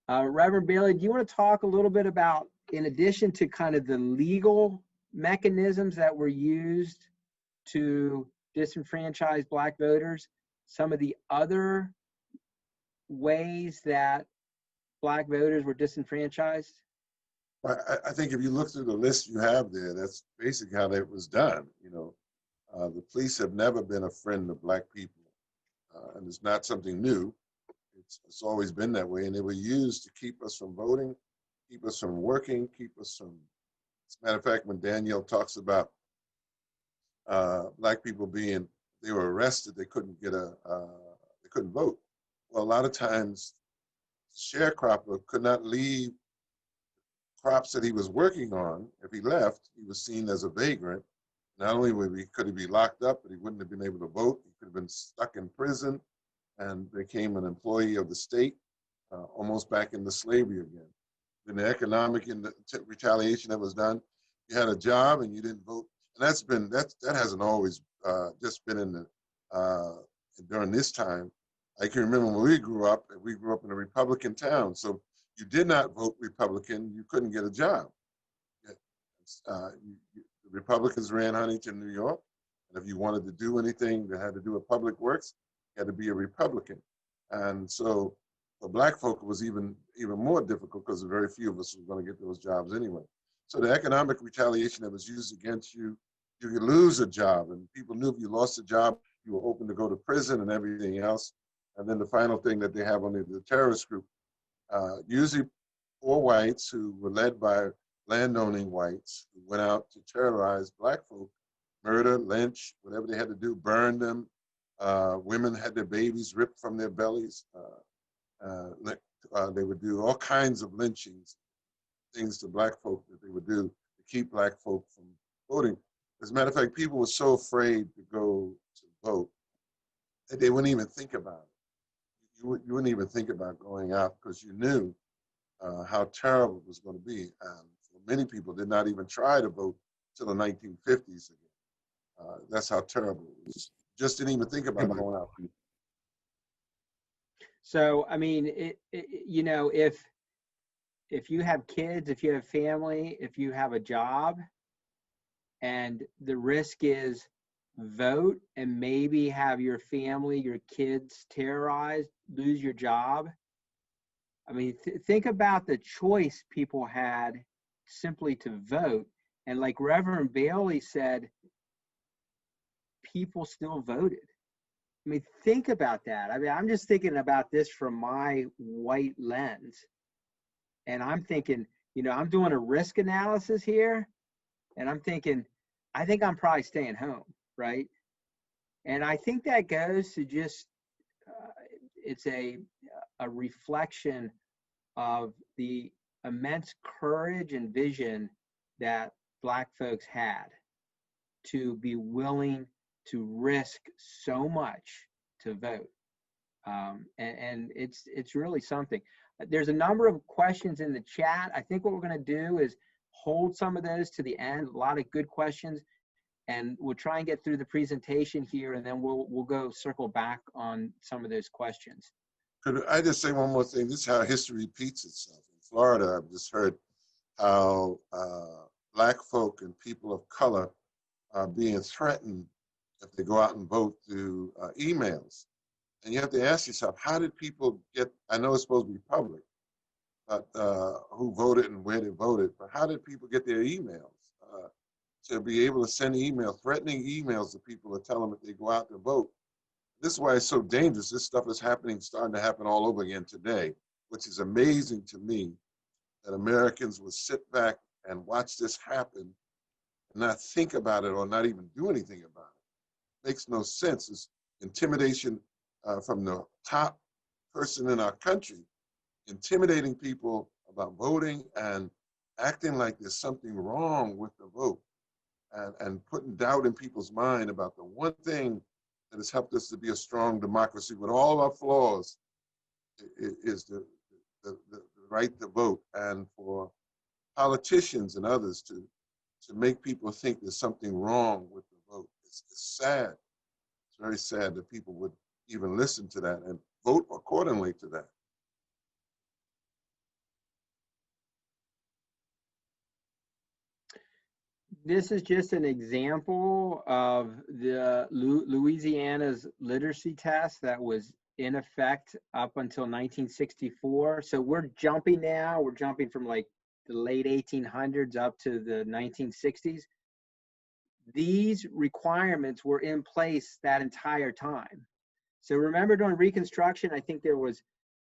S1: Reverend Bailey, do you want to talk a little bit about, in addition to kind of the legal mechanisms that were used to disenfranchise Black voters, some of the other ways that Black voters were disenfranchised?
S4: I think if you look through the list you have there, that's basically how that was done. You know, the police have never been a friend of Black people, and it's not something new. It's always been that way, and they were used to keep us from voting, keep us from working, keep us from. As a matter of fact, when Danielle talks about Black people they were arrested, they couldn't get they couldn't vote. Well, a lot of times, the sharecropper could not leave crops that he was working on. If he left, he was seen as a vagrant. Not only could he be locked up, but he wouldn't have been able to vote. He could have been stuck in prison and became an employee of the state, almost back into slavery again. Then the economic retaliation that was done, you had a job and you didn't vote. And that hasn't always just been in the during this time. I can remember when we grew up in a Republican town. So you did not vote Republican, you couldn't get a job. The Republicans ran Huntington, New York. And if you wanted to do anything that had to do with public works, you had to be a Republican. And so for Black folk, it was even more difficult because very few of us were going to get those jobs anyway. So the economic retaliation that was used against you, you could lose a job. And people knew if you lost a job, you were open to go to prison and everything else. And then the final thing that they have on the terrorist group, usually poor whites who were led by landowning whites who went out to terrorize Black folk, murder, lynch, whatever they had to do, burn them. Women had their babies ripped from their bellies. They would do all kinds of lynchings, things to black folk that they would do to keep black folk from voting. As a matter of fact, people were so afraid to go to vote that they wouldn't even think about it. You wouldn't even think about going out because you knew how terrible it was going to be. And so many people did not even try to vote till the 1950s again. That's how terrible it was. Just didn't even think about going out.
S1: So, I mean, you know, if you have kids, if you have family, if you have a job, and the risk is vote and maybe have your family, your kids terrorized, lose your job. I mean, think about the choice people had simply to vote. And like Reverend Bailey said, people still voted. I mean, think about that. I mean, I'm just thinking about this from my white lens. And I'm thinking, you know, I'm doing a risk analysis here. And I'm thinking, I think I'm probably staying home, right? And I think that goes to just, it's a reflection of the immense courage and vision that Black folks had to be willing to risk so much to vote. And it's really something. There's a number of questions in the chat. I think what we're going to do is hold some of those to the end, a lot of good questions, and we'll try and get through the presentation here, and then we'll go circle back on some of those questions.
S4: Could I just say one more thing? This is how history repeats itself. In Florida, I've just heard how Black folk and people of color are being threatened if they go out and vote through emails. And you have to ask yourself, how did people get, I know it's supposed to be public, but who voted and where they voted, but how did people get their emails? To be able to send emails, threatening emails to people to tell them if they go out to vote. This is why it's so dangerous. This stuff is happening, starting to happen all over again today, which is amazing to me that Americans will sit back and watch this happen and not think about it or not even do anything about it. Makes no sense. It's intimidation from the top person in our country, intimidating people about voting and acting like there's something wrong with the vote, and putting doubt in people's mind about the one thing that has helped us to be a strong democracy with all our flaws is the right to vote, and for politicians and others to make people think there's something wrong with the vote. It's sad. It's very sad that people would even listen to that and vote accordingly to that.
S1: This is just an example of the Louisiana's literacy test that was in effect up until 1964. So we're jumping now, we're jumping from like the late 1800s up to the 1960s. These requirements were in place that entire time. So remember during Reconstruction, I think there was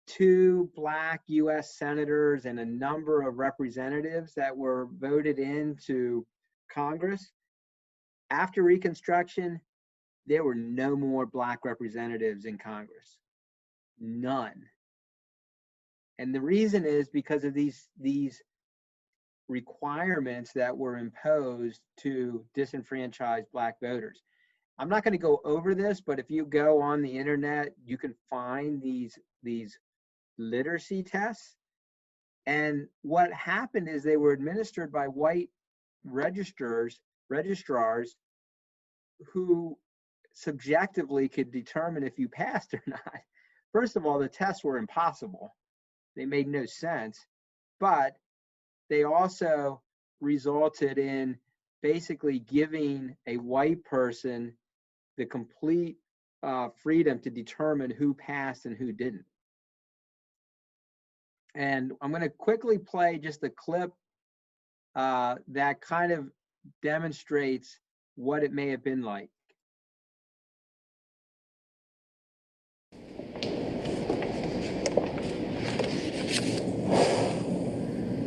S1: 2 Black US senators and a number of representatives that were voted into Congress. After Reconstruction, there were no more Black representatives in Congress. None. And the reason is because of these requirements that were imposed to disenfranchise Black voters. I'm not going to go over this, but if you go on the internet, you can find these literacy tests. And what happened is they were administered by white registrars who subjectively could determine if you passed or not. First of all, the tests were impossible. They made no sense, but they also resulted in basically giving a white person the complete freedom to determine who passed and who didn't. And I'm going to quickly play just a clip that kind of demonstrates what it may have been like.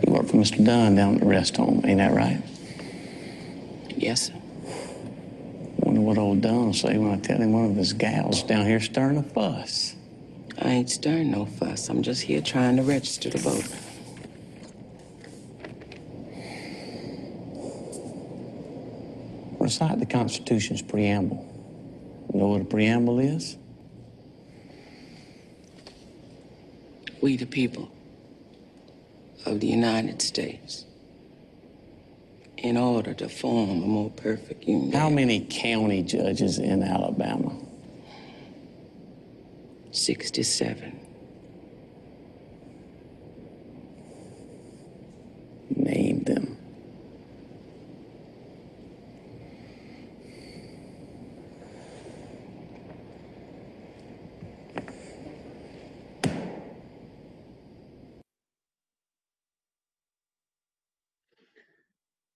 S5: You work for Mr. Dunn down at the rest home, ain't that right?
S6: Yes, sir.
S5: Wonder what old Dunn will say when I tell him one of his gals down here stirring a fuss.
S6: I ain't stirring no fuss. I'm just here trying to register to vote.
S5: Recite the Constitution's preamble. You know what a preamble is?
S6: We, the people of the United States, in order to form a more perfect union.
S5: How many county judges in Alabama?
S6: 67.
S5: Name them.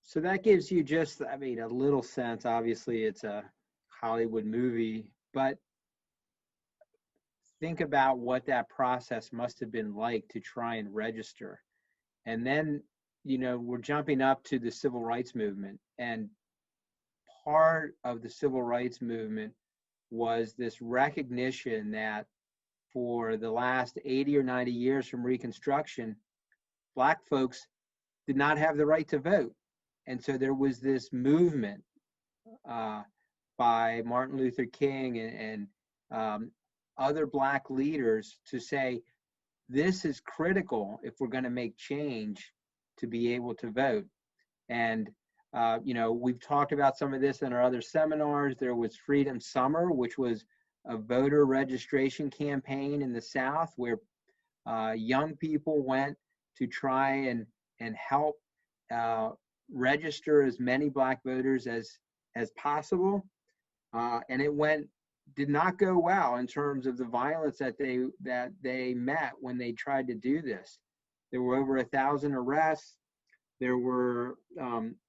S1: So that gives you just, I mean, a little sense. Obviously, it's a Hollywood movie, but think about what that process must have been like to try and register. And then, you know, we're jumping up to the civil rights movement. And part of the civil rights movement was this recognition that for the last 80 or 90 years from Reconstruction, Black folks did not have the right to vote. And so there was this movement by Martin Luther King and other Black leaders to say, this is critical if we're going to make change to be able to vote. And, you know, we've talked about some of this in our other seminars. There was Freedom Summer, which was a voter registration campaign in the South where young people went to try and help register as many Black voters as possible. And it did not go well in terms of the violence that they met when they tried to do this. There were over 1,000 arrests. There were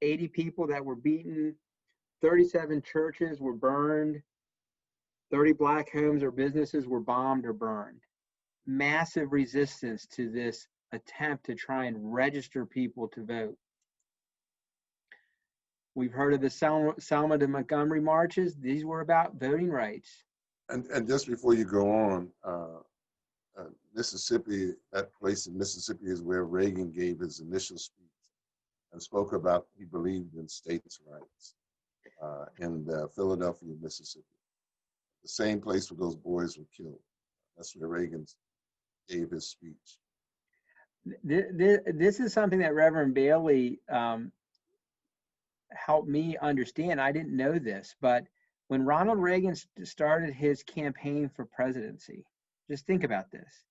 S1: 80 people that were beaten. 37 churches were burned. 30 Black homes or businesses were bombed or burned. Massive resistance to this attempt to try and register people to vote. We've heard of the Selma to Montgomery marches. These were about voting rights.
S4: And just before you go on, Mississippi, that place in Mississippi is where Reagan gave his initial speech and spoke about he believed in states' rights in Philadelphia, Mississippi. The same place where those boys were killed. That's where Reagan gave his speech.
S1: This is something that Reverend Bailey helped me understand. I didn't know this, but when Ronald Reagan started his campaign for presidency, just think about this.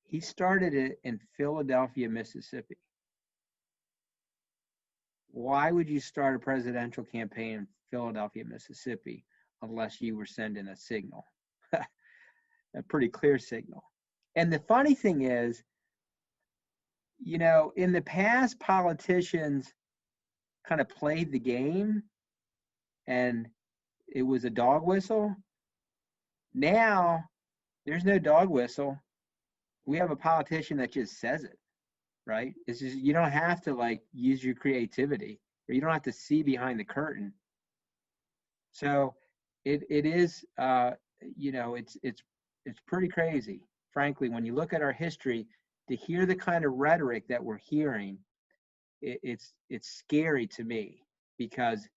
S1: He started it in Philadelphia, Mississippi. Why would you start a presidential campaign in Philadelphia, Mississippi, unless you were sending a signal? A pretty clear signal. And the funny thing is, you know, in the past, politicians kind of played the game and it was a dog whistle. Now, there's no dog whistle. We have a politician that just says it, right? It's just, you don't have to like use your creativity, or you don't have to see behind the curtain. So it is, you know, it's pretty crazy, frankly, when you look at our history, to hear the kind of rhetoric that we're hearing. It's scary to me because,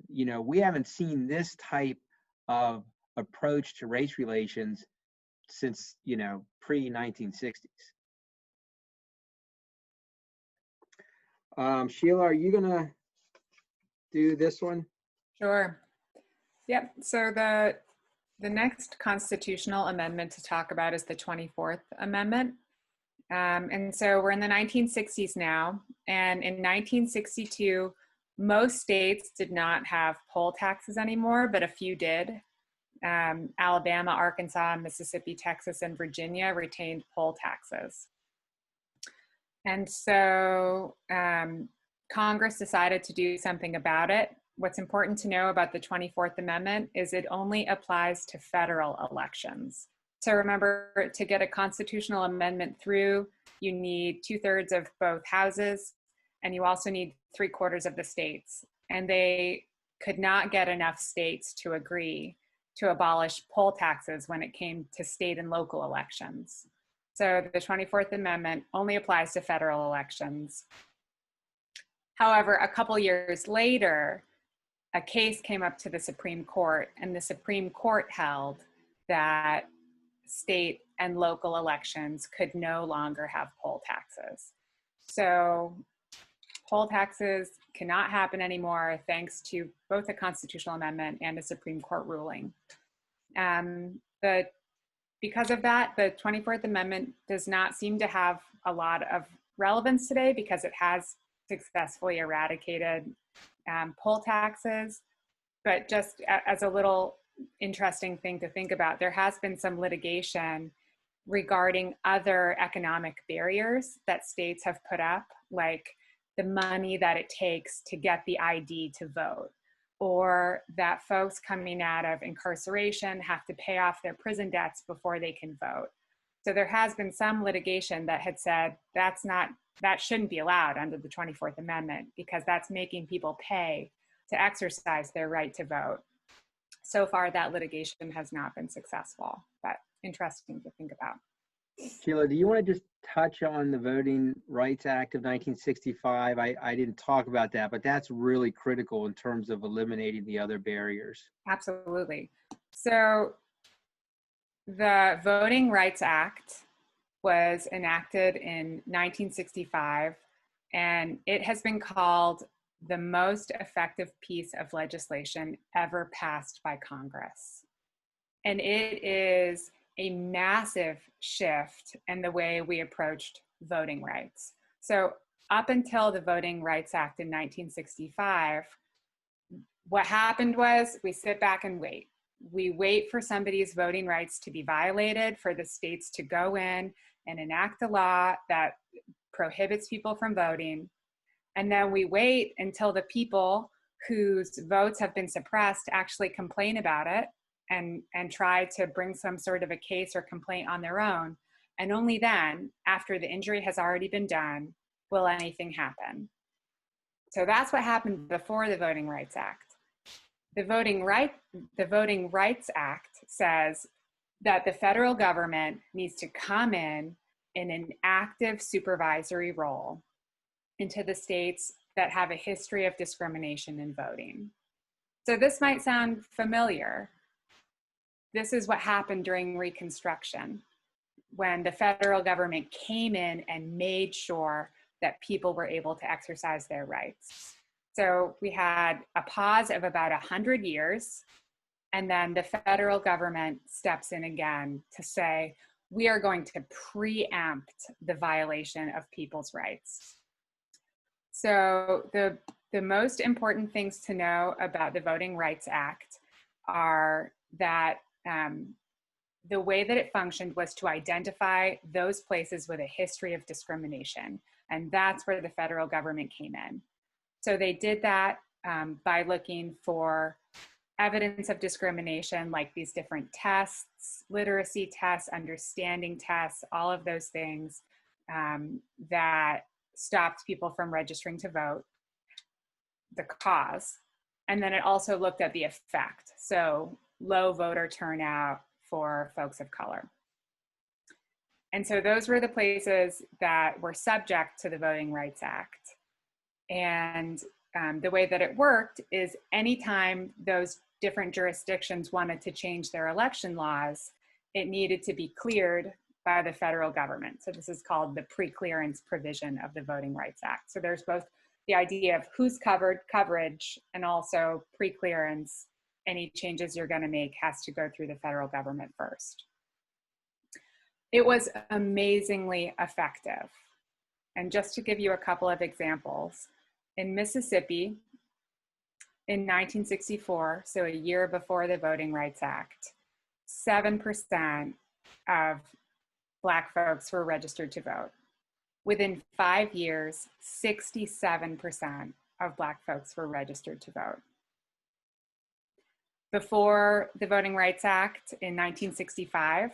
S1: you know, we haven't seen this type of approach to race relations since, you know, pre-1960s. Sheila, are you gonna do this one?
S3: Sure. Yep. So the next constitutional amendment to talk about is the 24th Amendment. And so we're in the 1960s now. And in 1962, most states did not have poll taxes anymore, but a few did. Alabama, Arkansas, Mississippi, Texas, and Virginia retained poll taxes. And so Congress decided to do something about it. What's important to know about the 24th Amendment is it only applies to federal elections. So remember, to get a constitutional amendment through, you need 2/3 of both houses, and you also need 3/4 of the states. And they could not get enough states to agree. to abolish poll taxes when it came to state and local elections. So the 24th Amendment only applies to federal elections. However, a couple years later, a case came up to the Supreme Court, and the Supreme Court held that state and local elections could no longer have poll taxes. So poll taxes cannot happen anymore thanks to both a constitutional amendment and a Supreme Court ruling. Because of that, the 24th Amendment does not seem to have a lot of relevance today because it has successfully eradicated poll taxes. But just as a little interesting thing to think about, there has been some litigation regarding other economic barriers that states have put up, like the money that it takes to get the ID to vote, or that folks coming out of incarceration have to pay off their prison debts before they can vote. So there has been some litigation that had said that shouldn't be allowed under the 24th Amendment because that's making people pay to exercise their right to vote. So far, that litigation has not been successful, but interesting to think about.
S1: Sheila, do you want to just touch on the Voting Rights Act of 1965? I didn't talk about that, but that's really critical in terms of eliminating the other barriers.
S3: Absolutely. So the Voting Rights Act was enacted in 1965, and it has been called the most effective piece of legislation ever passed by Congress. And it is a massive shift in the way we approached voting rights. So up until the Voting Rights Act in 1965, what happened was we sit back and wait. We wait for somebody's voting rights to be violated, for the states to go in and enact a law that prohibits people from voting. And then we wait until the people whose votes have been suppressed actually complain about it and try to bring some sort of a case or complaint on their own. And only then, after the injury has already been done, will anything happen. So that's what happened before the Voting Rights Act. The Voting Rights Act says that the federal government needs to come in an active supervisory role into the states that have a history of discrimination in voting. So this might sound familiar. This is what happened during Reconstruction, when the federal government came in and made sure that people were able to exercise their rights. So we had a pause of about 100 years, and then the federal government steps in again to say, we are going to preempt the violation of people's rights. So the most important things to know about the Voting Rights Act are that the way that it functioned was to identify those places with a history of discrimination. And that's where the federal government came in. So they did that by looking for evidence of discrimination, like these different tests, literacy tests, understanding tests, all of those things that stopped people from registering to vote, the cause. And then it also looked at the effect. So low voter turnout for folks of color. And so those were the places that were subject to the Voting Rights Act. And the way that it worked is anytime those different jurisdictions wanted to change their election laws, it needed to be cleared by the federal government. So this is called the pre-clearance provision of the Voting Rights Act. So there's both the idea of who's coverage, and also pre-clearance. Any changes you're going to make has to go through the federal government first. It was amazingly effective. And just to give you a couple of examples, in Mississippi, in 1964, so a year before the Voting Rights Act, 7% of Black folks were registered to vote. Within 5 years, 67% of Black folks were registered to vote. Before the Voting Rights Act in 1965,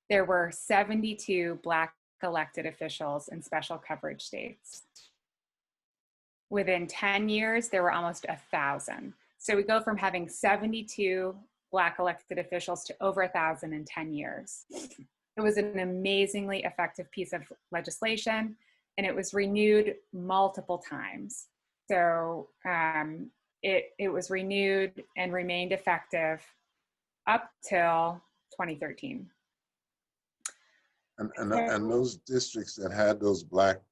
S3: there were 72 Black elected officials in special coverage states. Within 10 years, there were almost 1,000. So we go from having 72 Black elected officials to over 1,000 in 10 years. It was an amazingly effective piece of legislation, and it was renewed multiple times. So it was renewed and remained effective up till 2013.
S4: And those districts that had those Black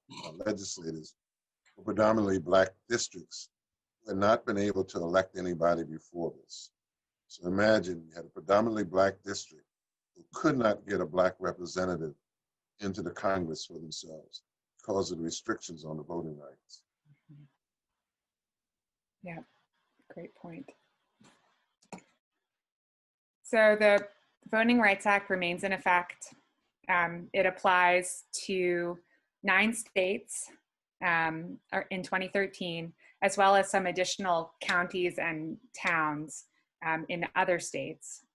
S4: legislators were predominantly Black districts who had not been able to elect anybody before this. So imagine you had a predominantly Black district who could not get a Black representative into the Congress for themselves because of the restrictions on the voting rights.
S3: Yeah, great point. So the Voting Rights Act remains in effect. It applies to 9 states in 2013, as well as some additional counties and towns in other states.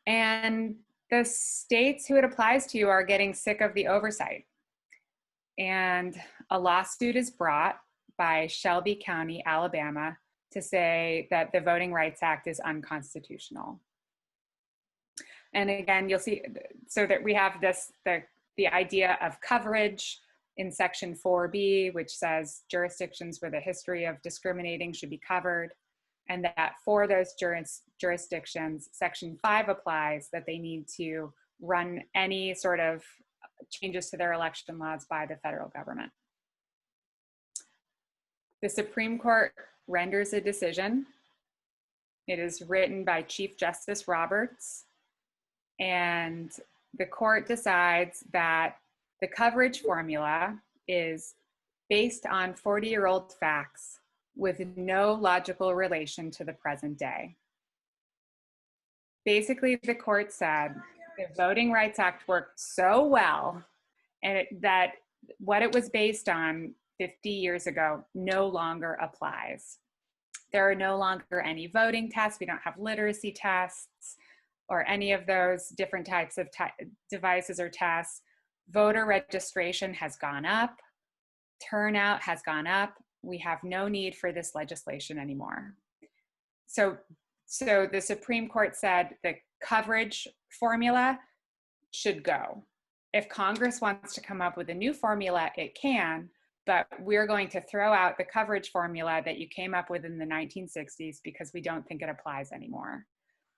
S3: And the states who it applies to are getting sick of the oversight. And a lawsuit is brought by Shelby County, Alabama, to say that the Voting Rights Act is unconstitutional. And again, you'll see, so that we have this, the idea of coverage in section 4B, which says jurisdictions where the history of discriminating should be covered. And that for those jurisdictions, section 5 applies, that they need to run any sort of changes to their election laws by the federal government. The Supreme Court renders a decision. It is written by Chief Justice Roberts, and the court decides that the coverage formula is based on 40-year-old facts with no logical relation to the present day. Basically, the court said the Voting Rights Act worked so well and that what it was based on 50 years ago no longer applies. There are no longer any voting tests. We don't have literacy tests or any of those different types of devices or tests. Voter registration has gone up. Turnout has gone up. We have no need for this legislation anymore. So the Supreme Court said the coverage formula should go. If Congress wants to come up with a new formula, it can, but we're going to throw out the coverage formula that you came up with in the 1960s because we don't think it applies anymore.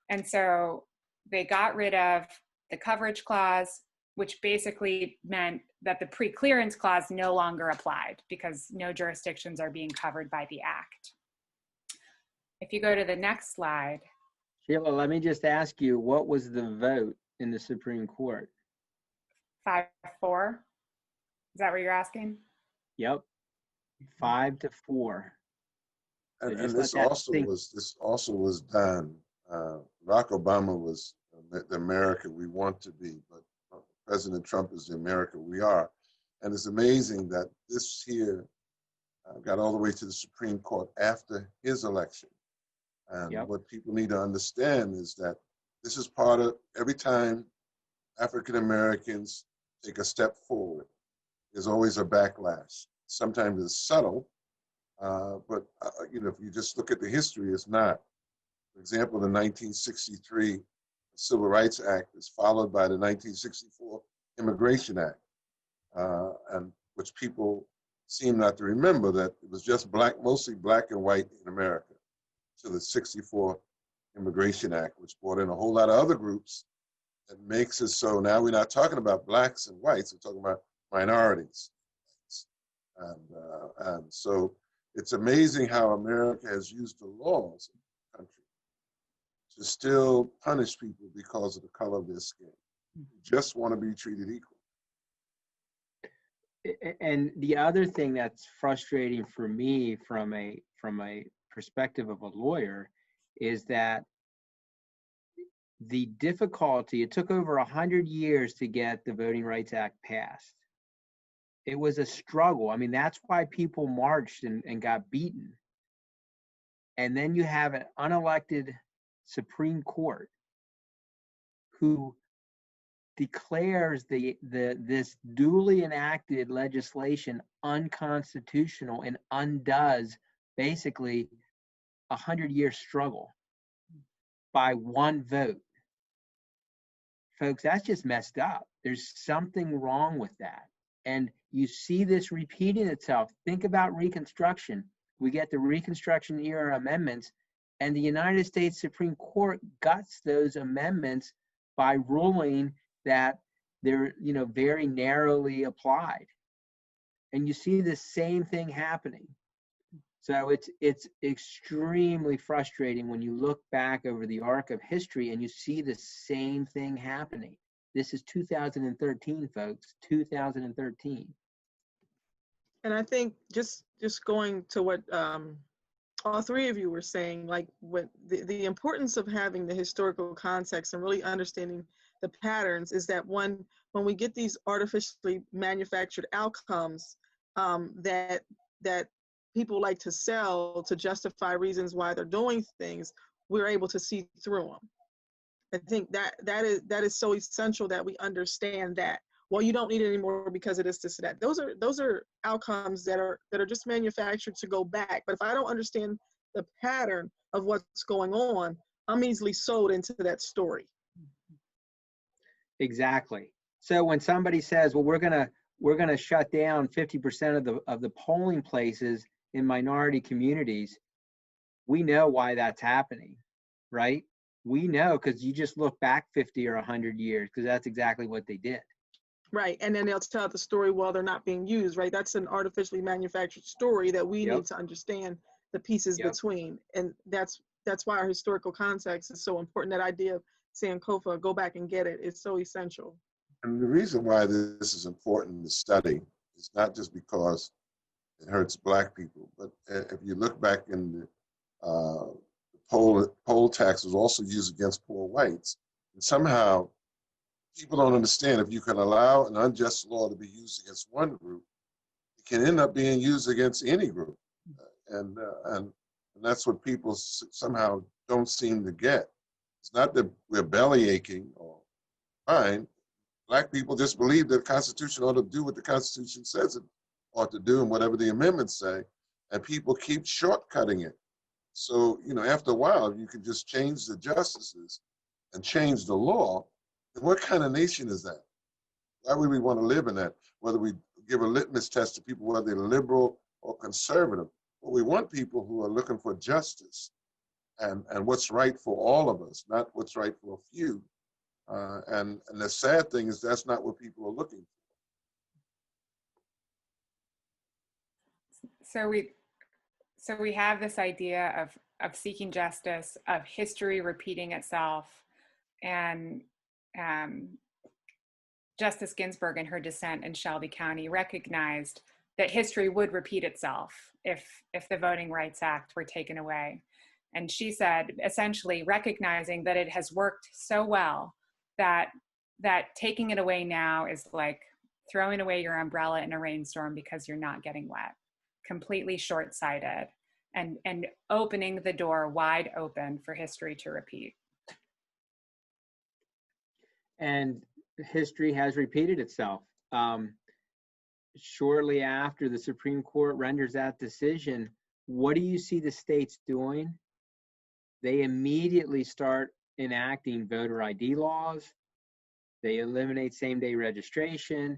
S3: And so they got rid of the coverage clause, which basically meant that the pre-clearance clause no longer applied because no jurisdictions are being covered by the act. If you go to the next slide.
S1: Sheila, let me just ask you, what was the vote in the Supreme Court?
S3: 5-4. Is that what you're asking?
S1: Yep, 5-4. So
S4: And this also was done. Barack Obama was the America we want to be, but President Trump is the America we are. And it's amazing that this here got all the way to the Supreme Court after his election. And what people need to understand is that this is part of every time African Americans take a step forward, there's always a backlash. Sometimes it's subtle, but you know, if you just look at the history, it's not. For example, the 1963 Civil Rights Act is followed by the 1964 Immigration Act, and which people seem not to remember that it was just mostly black and white in America, to the 64 Immigration Act, which brought in a whole lot of other groups and makes it so now we're not talking about blacks and whites, we're talking about minorities. And so it's amazing how America has used the laws of the country to still punish people because of the color of their skin. You just want to be treated equal.
S1: And the other thing that's frustrating for me from a perspective of a lawyer is that the difficulty, it took over 100 years to get the Voting Rights Act passed. It was a struggle. I mean, that's why people marched and got beaten. And then you have an unelected Supreme Court who declares this duly enacted legislation unconstitutional and undoes basically a 100-year struggle. by one vote. Folks, that's just messed up. There's something wrong with that. And you see this repeating itself. Think about Reconstruction. We get the Reconstruction Era Amendments, and the United States Supreme Court guts those amendments by ruling that they're, very narrowly applied. And you see the same thing happening. So it's extremely frustrating when you look back over the arc of history and you see the same thing happening. This is 2013, folks, 2013.
S2: And I think just going to what all three of you were saying, like what the importance of having the historical context and really understanding the patterns is that when we get these artificially manufactured outcomes that people like to sell to justify reasons why they're doing things, we're able to see through them. I think that is so essential that we understand that. Well, you don't need it anymore because it is this or that. Those are outcomes that are just manufactured to go back. But if I don't understand the pattern of what's going on, I'm easily sold into that story.
S1: Exactly. So when somebody says, well, we're gonna shut down 50% of the polling places in minority communities, we know why that's happening, right? We know because you just look back 50 or 100 years, because that's exactly what they did.
S2: Right, and then they'll tell the story while they're not being used, right? That's an artificially manufactured story that we need to understand the pieces between. And that's why our historical context is so important. That idea of Sankofa, go back and get it, is so essential.
S4: And the reason why this is important to study is not just because it hurts Black people, but if you look back in the poll tax was also used against poor whites. And somehow people don't understand, if you can allow an unjust law to be used against one group, it can end up being used against any group. And that's what people somehow don't seem to get. It's not that we're belly aching or fine. Black people just believe that the Constitution ought to do what the Constitution says it ought to do and whatever the amendments say, and people keep shortcutting it. So, after a while, you can just change the justices and change the law. And what kind of nation is that? Why would we want to live in that? Whether we give a litmus test to people, whether they're liberal or conservative. But we want people who are looking for justice and what's right for all of us, not what's right for a few. And the sad thing is that's not what people are looking for.
S3: So we have this idea of seeking justice, of history repeating itself, and Justice Ginsburg in her dissent in Shelby County recognized that history would repeat itself if the Voting Rights Act were taken away. And she said, essentially recognizing that it has worked so well that taking it away now is like throwing away your umbrella in a rainstorm because you're not getting wet. Completely short-sighted, and opening the door wide open for history to repeat.
S1: And history has repeated itself. Shortly after the Supreme Court renders that decision, what do you see the states doing? They immediately start enacting voter ID laws. They eliminate same-day registration.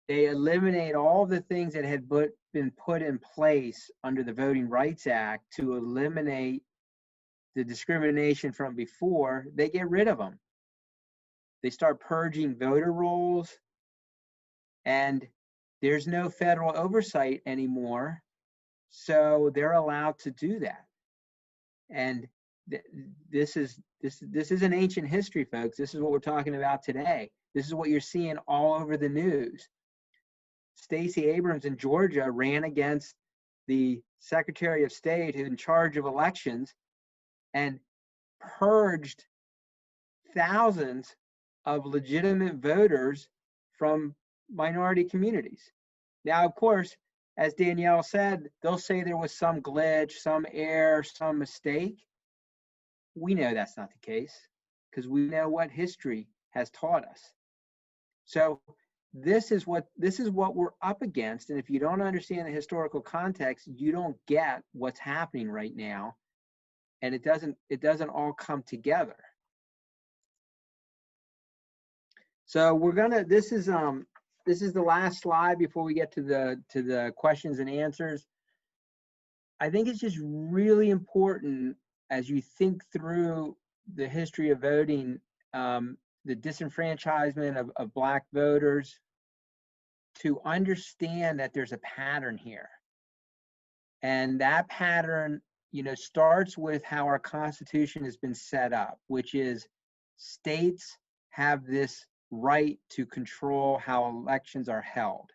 S1: They eliminate all the things that had been put in place under the Voting Rights Act to eliminate the discrimination from before. They get rid of them. They start purging voter rolls, and there's no federal oversight anymore, so they're allowed to do that. And this is an ancient history, folks. This is what we're talking about today. This is what you're seeing all over the news. Stacey Abrams in Georgia ran against the Secretary of State who's in charge of elections and purged thousands of legitimate voters from minority communities. Now, of course, as Danielle said, they'll say there was some glitch, some error, some mistake. We know that's not the case because we know what history has taught us. So this is what we're up against. And if you don't understand the historical context, you don't get what's happening right now. and it doesn't all come together. So we're gonna, this is the last slide before we get to the questions and answers. I think it's just really important as you think through the history of voting, the disenfranchisement of Black voters, to understand that there's a pattern here. And that pattern, starts with how our Constitution has been set up, which is states have this right to control how elections are held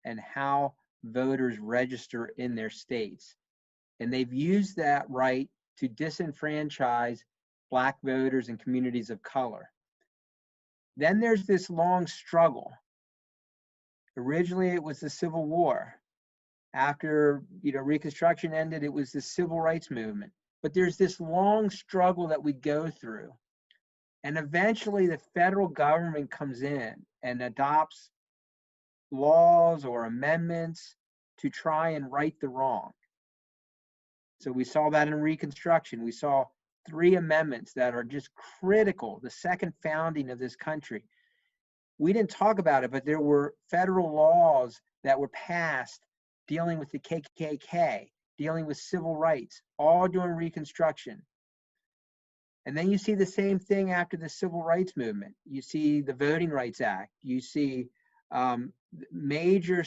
S1: and how voters register in their states. And they've used that right to disenfranchise Black voters and communities of color. Then there's this long struggle. Originally, it was the Civil War. After Reconstruction ended, it was the Civil Rights Movement. But there's this long struggle that we go through. And eventually the federal government comes in and adopts laws or amendments to try and right the wrong. So we saw that in Reconstruction. We saw 3 amendments that are just critical, the second founding of this country. We didn't talk about it, but there were federal laws that were passed dealing with the KKK, dealing with civil rights, all during Reconstruction. And then you see the same thing after the Civil Rights Movement. You see the Voting Rights Act. You see major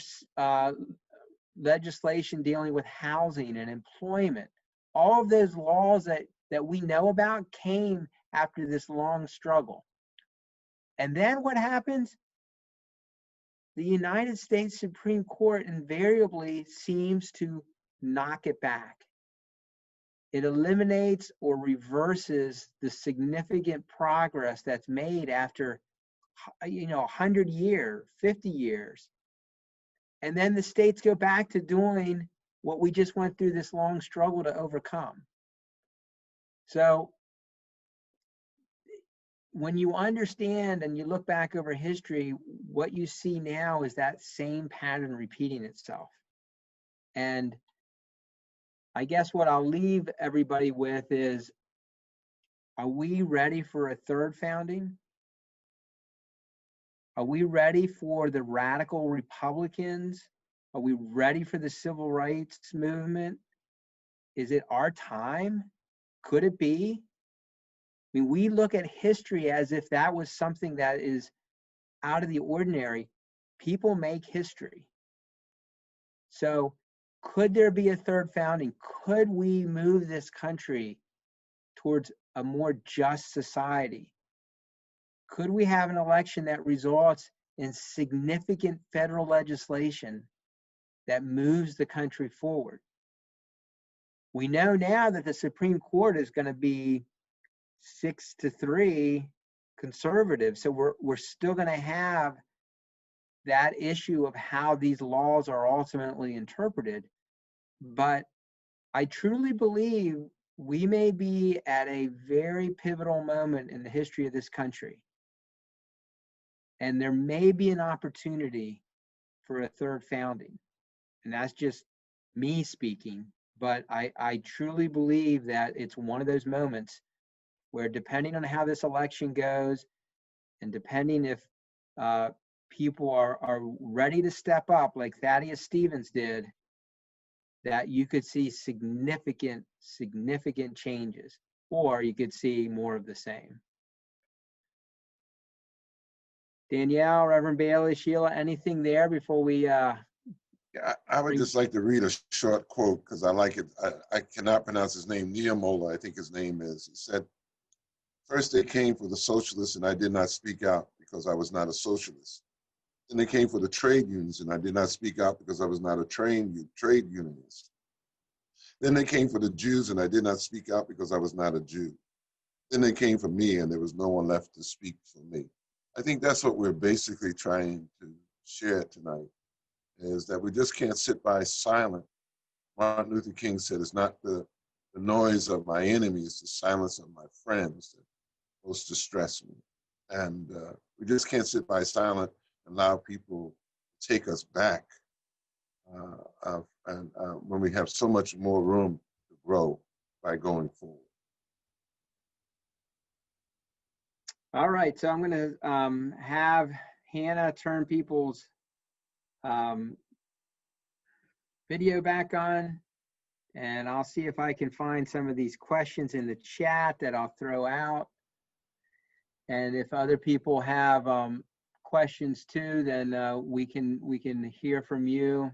S1: legislation dealing with housing and employment. All of those laws that we know about came after this long struggle. And then what happens? The United States Supreme Court invariably seems to knock it back. It eliminates or reverses the significant progress that's made after 100 years, 50 years. And then the states go back to doing what we just went through this long struggle to overcome. So when you understand and you look back over history, what you see now is that same pattern repeating itself. And I guess what I'll leave everybody with is, are we ready for a third founding? Are we ready for the radical Republicans? Are we ready for the civil rights movement? Is it our time? Could it be? I mean, we look at history as if that was something that is out of the ordinary. People make history. So could there be a third founding? Could we move this country towards a more just society? Could we have an election that results in significant federal legislation that moves the country forward? We know now that the Supreme Court is going to be 6-3 conservative. So we're still going to have that issue of how these laws are ultimately interpreted. But I truly believe we may be at a very pivotal moment in the history of this country. And there may be an opportunity for a third founding. And that's just me speaking. But I truly believe that it's one of those moments where, depending on how this election goes, and depending if people are ready to step up like Thaddeus Stevens did, that you could see significant changes, or you could see more of the same. Danielle, Reverend Bailey, Sheila, anything there before we?
S4: Yeah, I would just like to read a short quote because I like it. I cannot pronounce his name. Niamola, I think his name is. He said, "First they came for the socialists and I did not speak out because I was not a socialist. Then they came for the trade unions and I did not speak out because I was not a trade unionist. Then they came for the Jews and I did not speak out because I was not a Jew. Then they came for me and there was no one left to speak for me." I think that's what we're basically trying to share tonight, is that we just can't sit by silent. Martin Luther King said, "It's not the noise of my enemies, the silence of my friends that most distress me." And we just can't sit by silent and allow people to take us back when we have so much more room to grow by going forward.
S1: All right, so I'm going to have Hannah turn people's video back on, and I'll see if I can find some of these questions in the chat that I'll throw out. And if other people have questions too, then we can hear from you.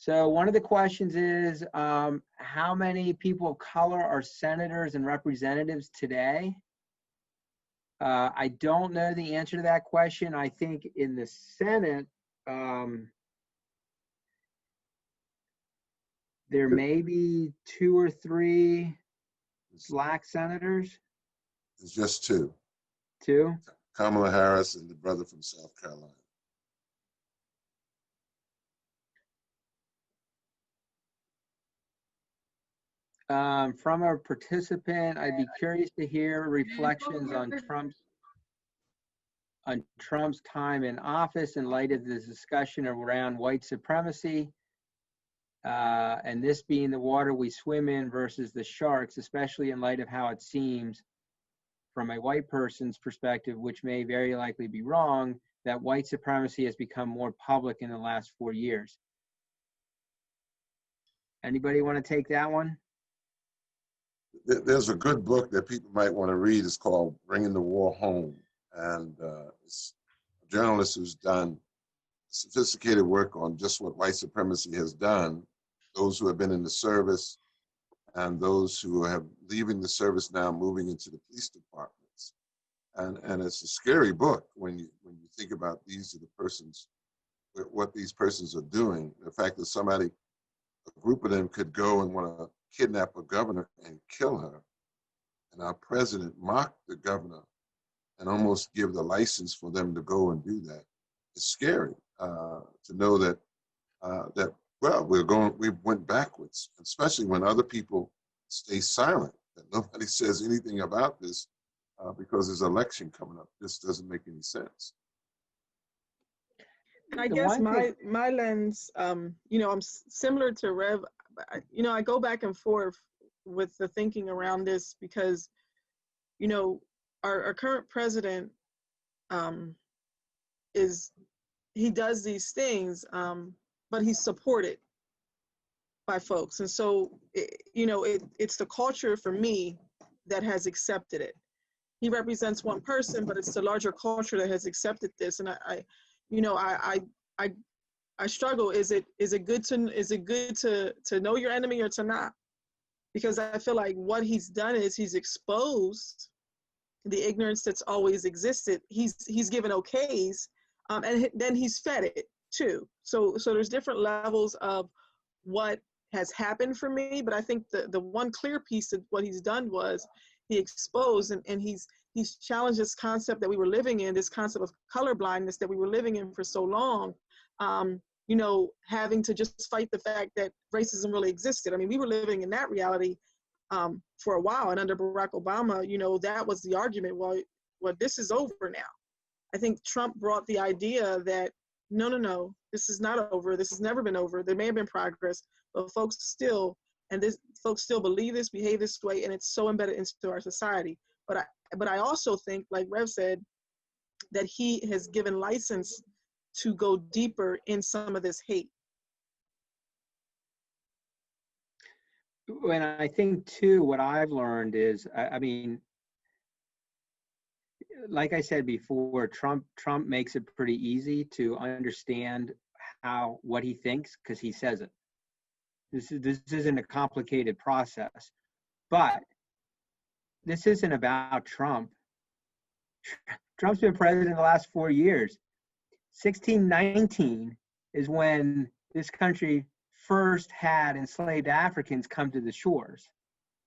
S1: So one of the questions is, how many people of color are senators and representatives today? I don't know the answer to that question. I think in the Senate, there may be 2 or 3 Black senators.
S4: It's just 2.
S1: 2?
S4: Kamala Harris and the brother from South Carolina.
S1: From a participant, I'd be curious to hear reflections on Trump's time in office in light of the discussion around white supremacy, and this being the water we swim in versus the sharks, especially in light of how it seems from a white person's perspective, which may very likely be wrong, that white supremacy has become more public in the last 4 years. Anybody want to take that one?
S4: There's a good book that people might want to read. It's called Bringing the War Home. And it's a journalist who's done sophisticated work on just what white supremacy has done, those who have been in the service and those who have leaving the service now, moving into the police departments. And it's a scary book when you think about these are the persons, what these persons are doing. The fact that a group of them could go and want to kidnap a governor and kill her, and our president mocked the governor and almost give the license for them to go and do that. It's scary to know that we went backwards, especially when other people stay silent, that nobody says anything about this because there's an election coming up. This doesn't make any sense.
S2: And I guess my lens, I'm similar to Rev. I go back and forth with the thinking around this because, our current president he does these things, but he's supported by folks. And so, it's the culture for me that has accepted it. He represents one person, but it's the larger culture that has accepted this. And I struggle. Is it good to know your enemy or to not? Because I feel like what he's done is he's exposed the ignorance that's always existed. He's given okays, and then he's fed it too. So there's different levels of what has happened for me. But I think the one clear piece of what he's done was he exposed and he's challenged this concept that we were living in, this concept of color blindness that we were living in for so long, having to just fight the fact that racism really existed. I mean, we were living in that reality for a while, and under Barack Obama, that was the argument. Well, this is over now. I think Trump brought the idea that, no, this is not over. This has never been over. There may have been progress, but folks still believe this, behave this way, and it's so embedded into our society. But I also think, like Rev said, that he has given license to go deeper in some of this hate.
S1: And I think too, what I've learned is, I mean, like I said before, Trump makes it pretty easy to understand what he thinks because he says it. This isn't a complicated process, but this isn't about Trump. Trump's been president the last 4 years. 1619 is when this country first had enslaved Africans come to the shores.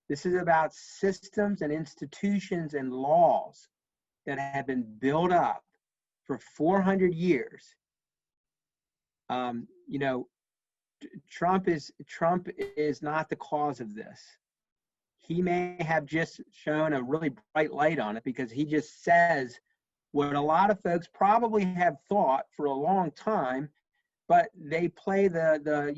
S1: This is about systems and institutions and laws that have been built up for 400 years. Trump is not the cause of this. He may have just shown a really bright light on it because he just says what a lot of folks probably have thought for a long time, but they play the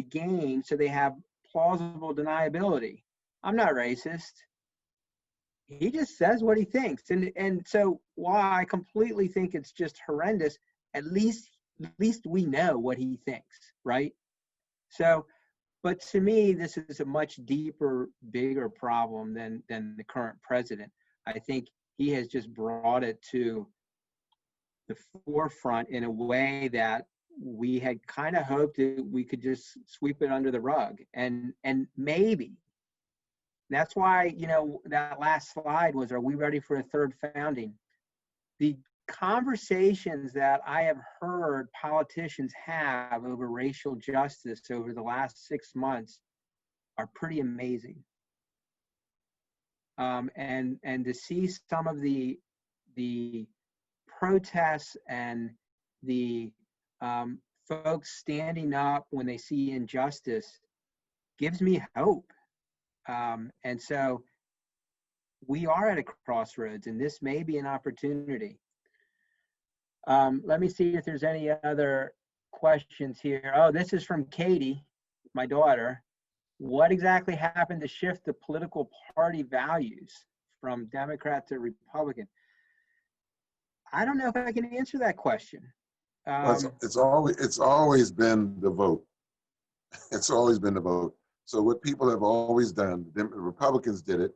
S1: game so they have plausible deniability. I'm not racist. He just says what he thinks. And so while I completely think it's just horrendous, at least we know what he thinks, right? So, but to me, this is a much deeper, bigger problem than the current president. I think he has just brought it to the forefront in a way that we had kind of hoped that we could just sweep it under the rug. And maybe that's why, you know, that last slide was, are we ready for a third founding? The conversations that I have heard politicians have over racial justice over the last 6 months are pretty amazing. And to see some of the protests and the folks standing up when they see injustice gives me hope. And so we are at a crossroads, and this may be an opportunity. Let me see if there's any other questions here. Oh, this is from Katie, my daughter. What exactly happened to shift the political party values from Democrat to Republican? I don't know if I can answer that question.
S4: It's always been the vote. It's always been the vote. So what people have always done, the Republicans did it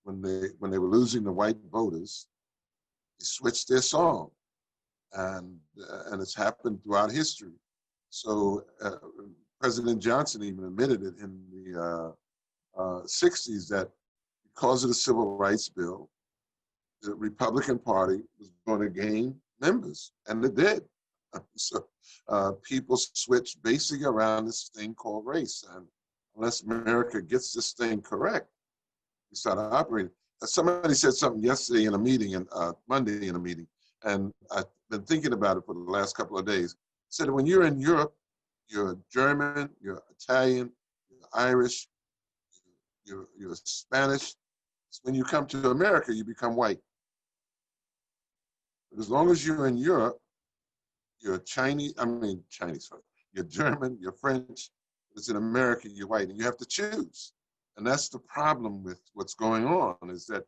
S4: when they were losing the white voters. They switched their song, and it's happened throughout history. So President Johnson even admitted it in the 60s that because of the Civil Rights Bill, the Republican Party was going to gain members, and it did. So people switched basically around this thing called race, and unless America gets this thing correct, we start operating. Somebody said something yesterday in a meeting, and Monday in a meeting, and I've been thinking about it for the last couple of days. Said when you're in Europe, you're German, you're Italian, you're Irish, you're Spanish. When you come to America, you become white. But as long as you're in Europe, you're Chinese, you're German, you're French. It's in America, you're white, and you have to choose. And that's the problem with what's going on, is that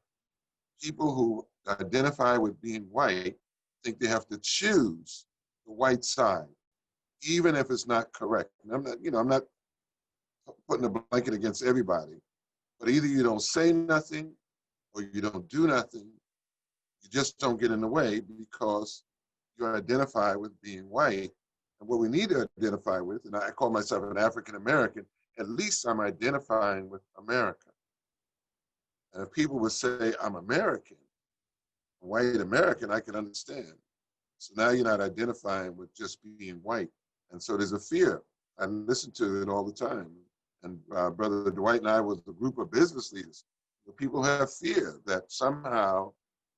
S4: people who identify with being white think they have to choose the white side, even if it's not correct. And I'm not putting a blanket against everybody, but either you don't say nothing or you don't do nothing. You just don't get in the way because you identify with being white. And what we need to identify with, and I call myself an African American, at least I'm identifying with America. And if people would say I'm American, white American, I can understand. So now you're not identifying with just being white. And so there's a fear. I listen to it all the time. And Brother Dwight and I was a group of business leaders. People have fear that somehow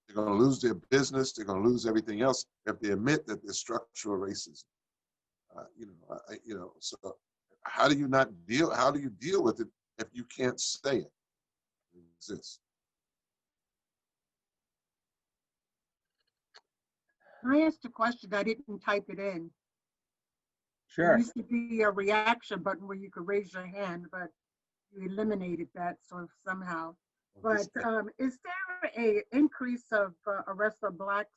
S4: they're going to lose their business, they're going to lose everything else if they admit that there's structural racism. So how do you deal with it if you can't say it? It exists.
S7: I asked a question, I didn't type it in.
S1: Sure.
S7: There used to be a reaction button where you could raise your hand, but you eliminated that somehow. But is there an increase of arrests of Blacks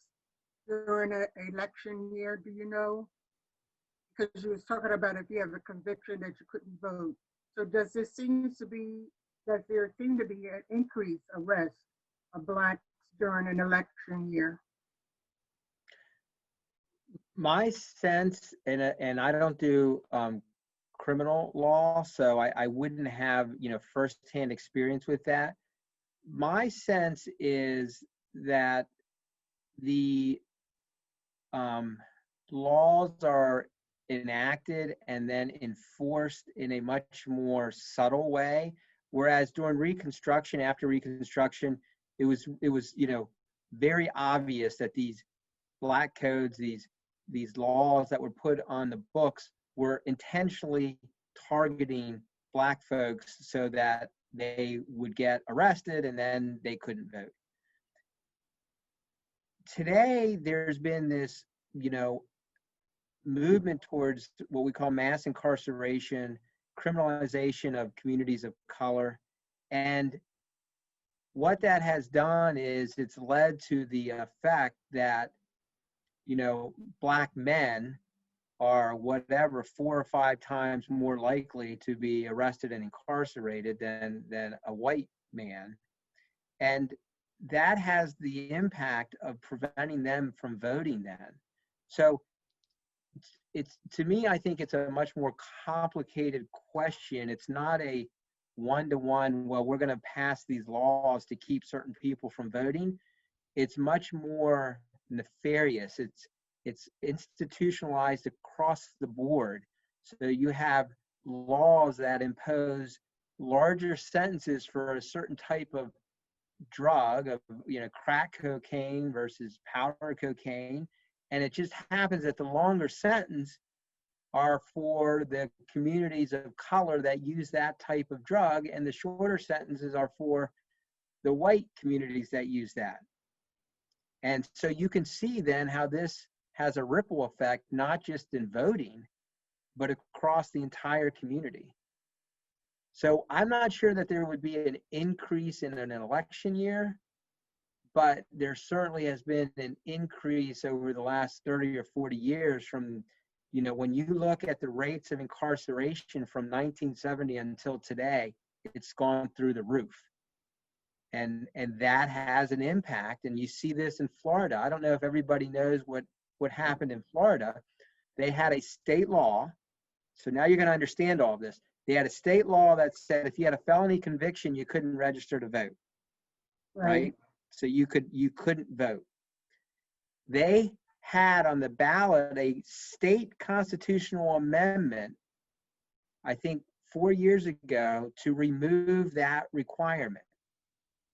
S7: during an election year? Do you know? Because you was talking about if you have a conviction that you couldn't vote. So does there seem to be an increased arrest of Blacks during an election year?
S1: My sense, and I don't do criminal law, so I wouldn't have firsthand experience with that. My sense is that the laws are enacted and then enforced in a much more subtle way, whereas during Reconstruction, after Reconstruction, it was very obvious that these Black codes, these laws that were put on the books were intentionally targeting Black folks so that they would get arrested and then they couldn't vote. Today, there's been this, movement towards what we call mass incarceration, criminalization of communities of color. And what that has done is it's led to the effect that, you know, Black men are whatever 4 or 5 times more likely to be arrested and incarcerated than a white man. And that has the impact of preventing them from voting then. So it's, to me, I think it's a much more complicated question. It's not a one-to-one, well, we're going to pass these laws to keep certain people from voting. It's much more nefarious. It's institutionalized across the board. So you have laws that impose larger sentences for a certain type of drug, of, you know, crack cocaine versus powder cocaine. And it just happens that the longer sentence are for the communities of color that use that type of drug, and the shorter sentences are for the white communities that use that. And so you can see then how this has a ripple effect, not just in voting, but across the entire community. So I'm not sure that there would be an increase in an election year, but there certainly has been an increase over the last 30 or 40 years from, you know, when you look at the rates of incarceration from 1970 until today, it's gone through the roof. And that has an impact. And you see this in Florida. I don't know if everybody knows what happened in Florida. They had a state law. So now you're going to understand all of this. They had a state law that said if you had a felony conviction, you couldn't register to vote. Right? So you couldn't vote. They had on the ballot a state constitutional amendment, I think 4 years ago, to remove that requirement.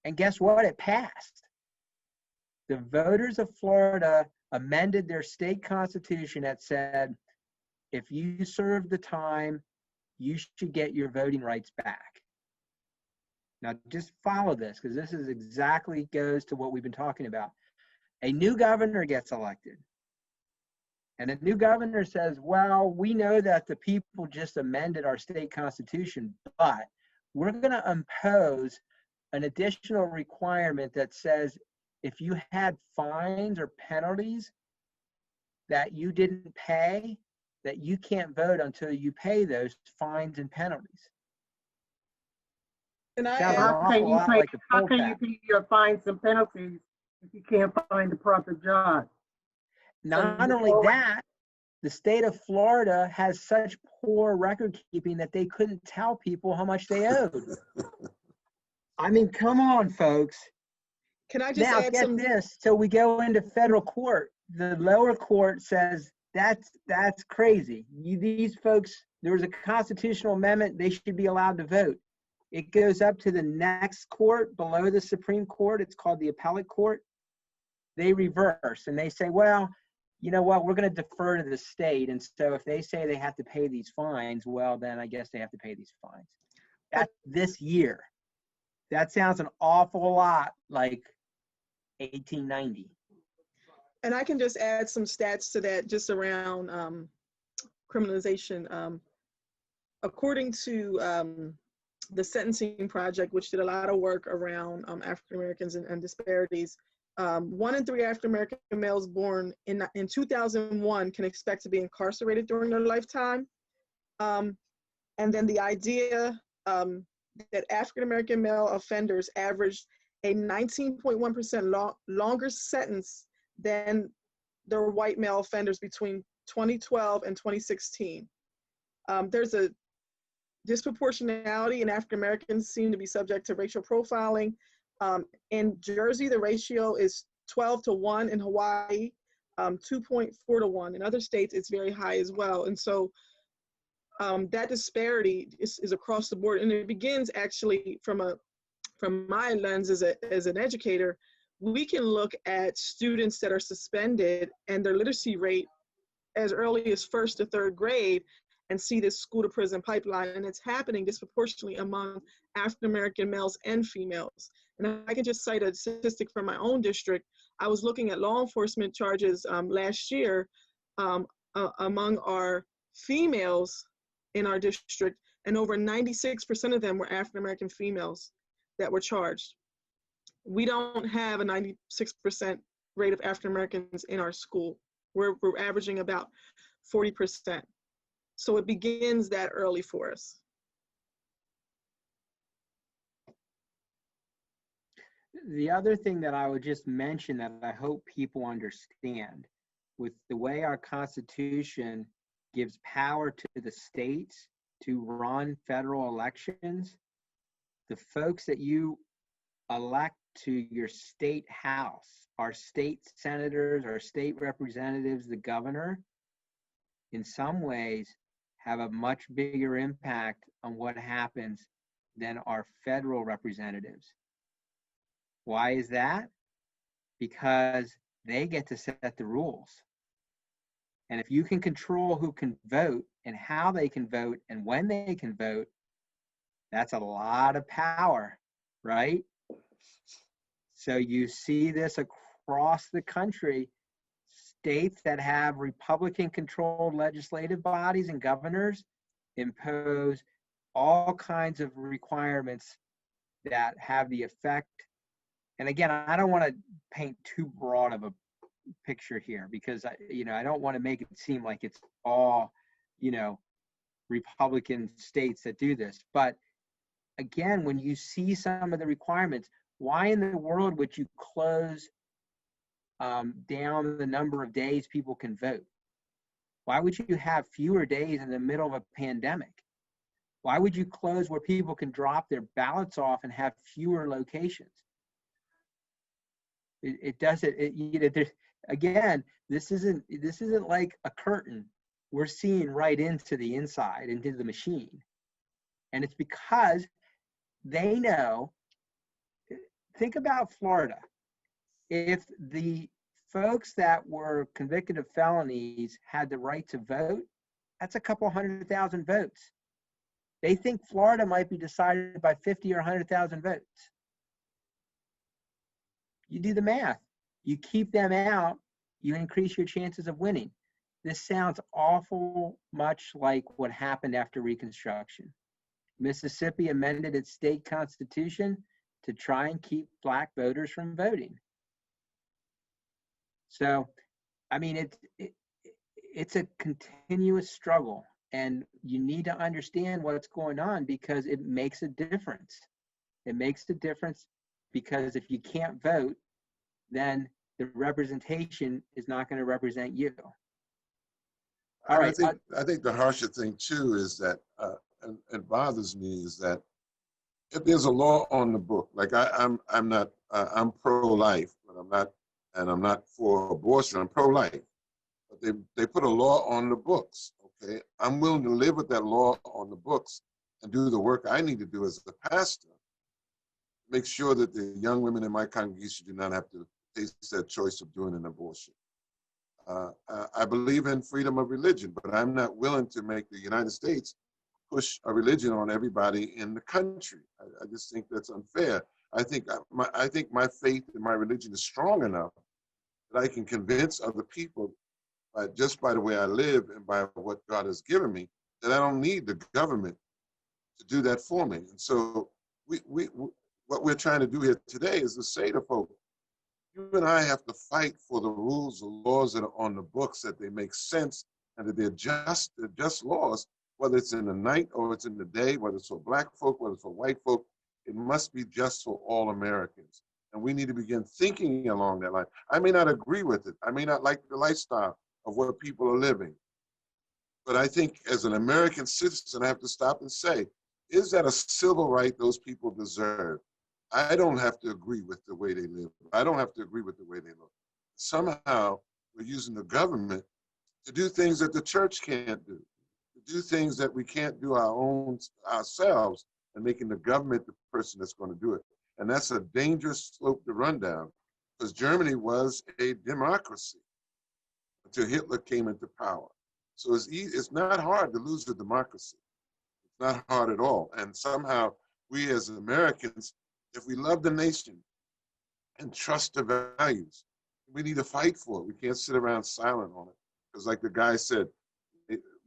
S1: And guess what? It passed. The voters of Florida amended their state constitution that said, if you serve the time, you should get your voting rights back. Now, just follow this, because this is exactly goes to what we've been talking about. A new governor gets elected. And the new governor says, well, we know that the people just amended our state constitution, but we're going to impose an additional requirement that says if you had fines or penalties that you didn't pay, that you can't vote until you pay those fines and penalties.
S2: And
S7: How can you pay your fines and penalties if you can't find a proper job?
S1: Not only that, the state of Florida has such poor record keeping that they couldn't tell people how much they owed. I mean, come on, folks.
S2: Can I just
S1: now
S2: add
S1: get this? So we go into federal court. The lower court says that's crazy. These folks, there was a constitutional amendment. They should be allowed to vote. It goes up to the next court below the Supreme Court. It's called the appellate court. They reverse and they say, well, you know what, we're going to defer to the state. And so if they say they have to pay these fines, well, then I guess they have to pay these fines. That's this year. That sounds an awful lot like 1890.
S2: And I can just add some stats to that just around criminalization. According to the Sentencing Project, which did a lot of work around African Americans and disparities, 1 in 3 African American males born in 2001 can expect to be incarcerated during their lifetime. And then the idea that African American male offenders averaged a 19.1% longer sentence than their white male offenders between 2012 and 2016. There's a disproportionality, and African Americans seem to be subject to racial profiling. In Jersey, the ratio is 12-1. In Hawaii, 2.4-1. In other states, it's very high as well. And so that disparity is across the board, and it begins actually from my lens as an educator. We can look at students that are suspended and their literacy rate as early as 1st to 3rd grade and see this school to prison pipeline, and it's happening disproportionately among African American males and females. And I can just cite a statistic from my own district. I was looking at law enforcement charges last year among our females in our district, and over 96% of them were African-American females that were charged. We don't have a 96% rate of African-Americans in our school. We're averaging about 40%. So it begins that early for us.
S1: The other thing that I would just mention that I hope people understand, with the way our Constitution gives power to the states to run federal elections, the folks that you elect to your state house, our state senators, our state representatives, the governor, in some ways have a much bigger impact on what happens than our federal representatives. Why is that? Because they get to set the rules. And if you can control who can vote and how they can vote and when they can vote, that's a lot of power, right? So you see this across the country, states that have Republican-controlled legislative bodies and governors impose all kinds of requirements that have the effect. And again, I don't want to paint too broad of a picture here because I don't want to make it seem like it's all, Republican states that do this. But again, when you see some of the requirements, why in the world would you close down the number of days people can vote? Why would you have fewer days in the middle of a pandemic? Why would you close where people can drop their ballots off and have fewer locations? It doesn't. Again, this isn't like a curtain. We're seeing right into the inside, into the machine, and it's because they know. Think about Florida. If the folks that were convicted of felonies had the right to vote, that's a couple 100,000 votes. They think Florida might be decided by 50 or 100,000 votes. You do the math. You keep them out, you increase your chances of winning. This sounds awful much like what happened after Reconstruction. Mississippi amended its state constitution to try and keep Black voters from voting. So, I mean, it's a continuous struggle, and you need to understand what's going on because it makes a difference. It makes a difference because if you can't vote, then the representation is not going to represent you. All right.
S4: I think the harsher thing too is that, and it bothers me, is that if there's a law on the book, like I'm pro-life, but I'm not for abortion. I'm pro-life, but they put a law on the books. Okay, I'm willing to live with that law on the books and do the work I need to do as a pastor. Make sure that the young women in my congregation do not have to face that choice of doing an abortion. I believe in freedom of religion, but I'm not willing to make the United States push a religion on everybody in the country. I just think that's unfair. I think my faith and my religion is strong enough that I can convince other people just by the way I live and by what God has given me that I don't need the government to do that for me. And so what we're trying to do here today is to say to folks, you and I have to fight for the rules, the laws that are on the books, that they make sense and that they're just laws, whether it's in the night or it's in the day, whether it's for Black folk, whether it's for white folk. It must be just for all Americans. And we need to begin thinking along that line. I may not agree with it. I may not like the lifestyle of what people are living. But I think as an American citizen, I have to stop and say, is that a civil right those people deserve? I don't have to agree with the way they live. I don't have to agree with the way they look. Somehow we're using the government to do things that the church can't do, to do things that we can't do ourselves, and making the government the person that's going to do it. And that's a dangerous slope to run down, because Germany was a democracy until Hitler came into power. So it's not hard to lose a democracy. It's not hard at all. And somehow we as Americans, if we love the nation and trust the values, we need to fight for it. We can't sit around silent on it. Because like the guy said,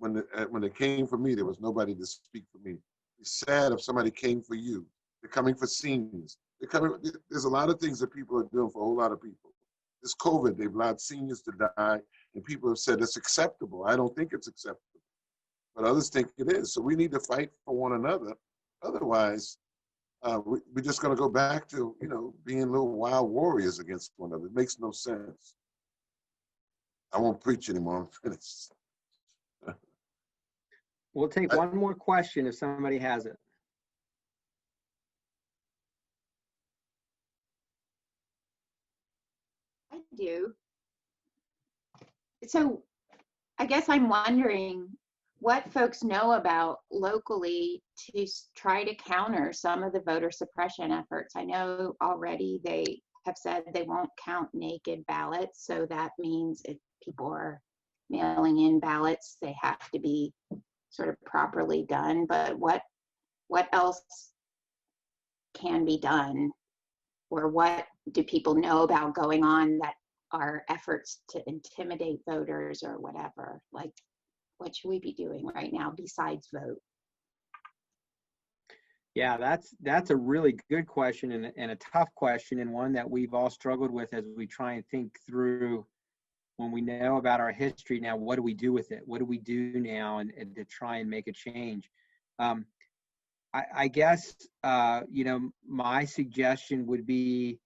S4: when they came for me, there was nobody to speak for me. It's sad if somebody came for you. They're coming for seniors. There's a lot of things that people are doing for a whole lot of people. This COVID, they've allowed seniors to die, and people have said it's acceptable. I don't think it's acceptable, but others think it is. So we need to fight for one another. Otherwise, we're just going to go back to, being little wild warriors against one another. It makes no sense. I won't preach anymore. I'm finished.
S1: We'll take one more question if somebody has it.
S8: I do. So I guess I'm wondering what folks know about locally to try to counter some of the voter suppression efforts. I know already they have said they won't count naked ballots. So that means if people are mailing in ballots, they have to be sort of properly done. But what else can be done? Or what do people know about going on that are efforts to intimidate voters or whatever? Like, what should we be doing right now besides vote?
S1: Yeah, that's a really good question and a tough question, and one that we've all struggled with as we try and think through when we know about our history now, what do we do with it? What do we do now and to try and make a change? I guess, my suggestion would be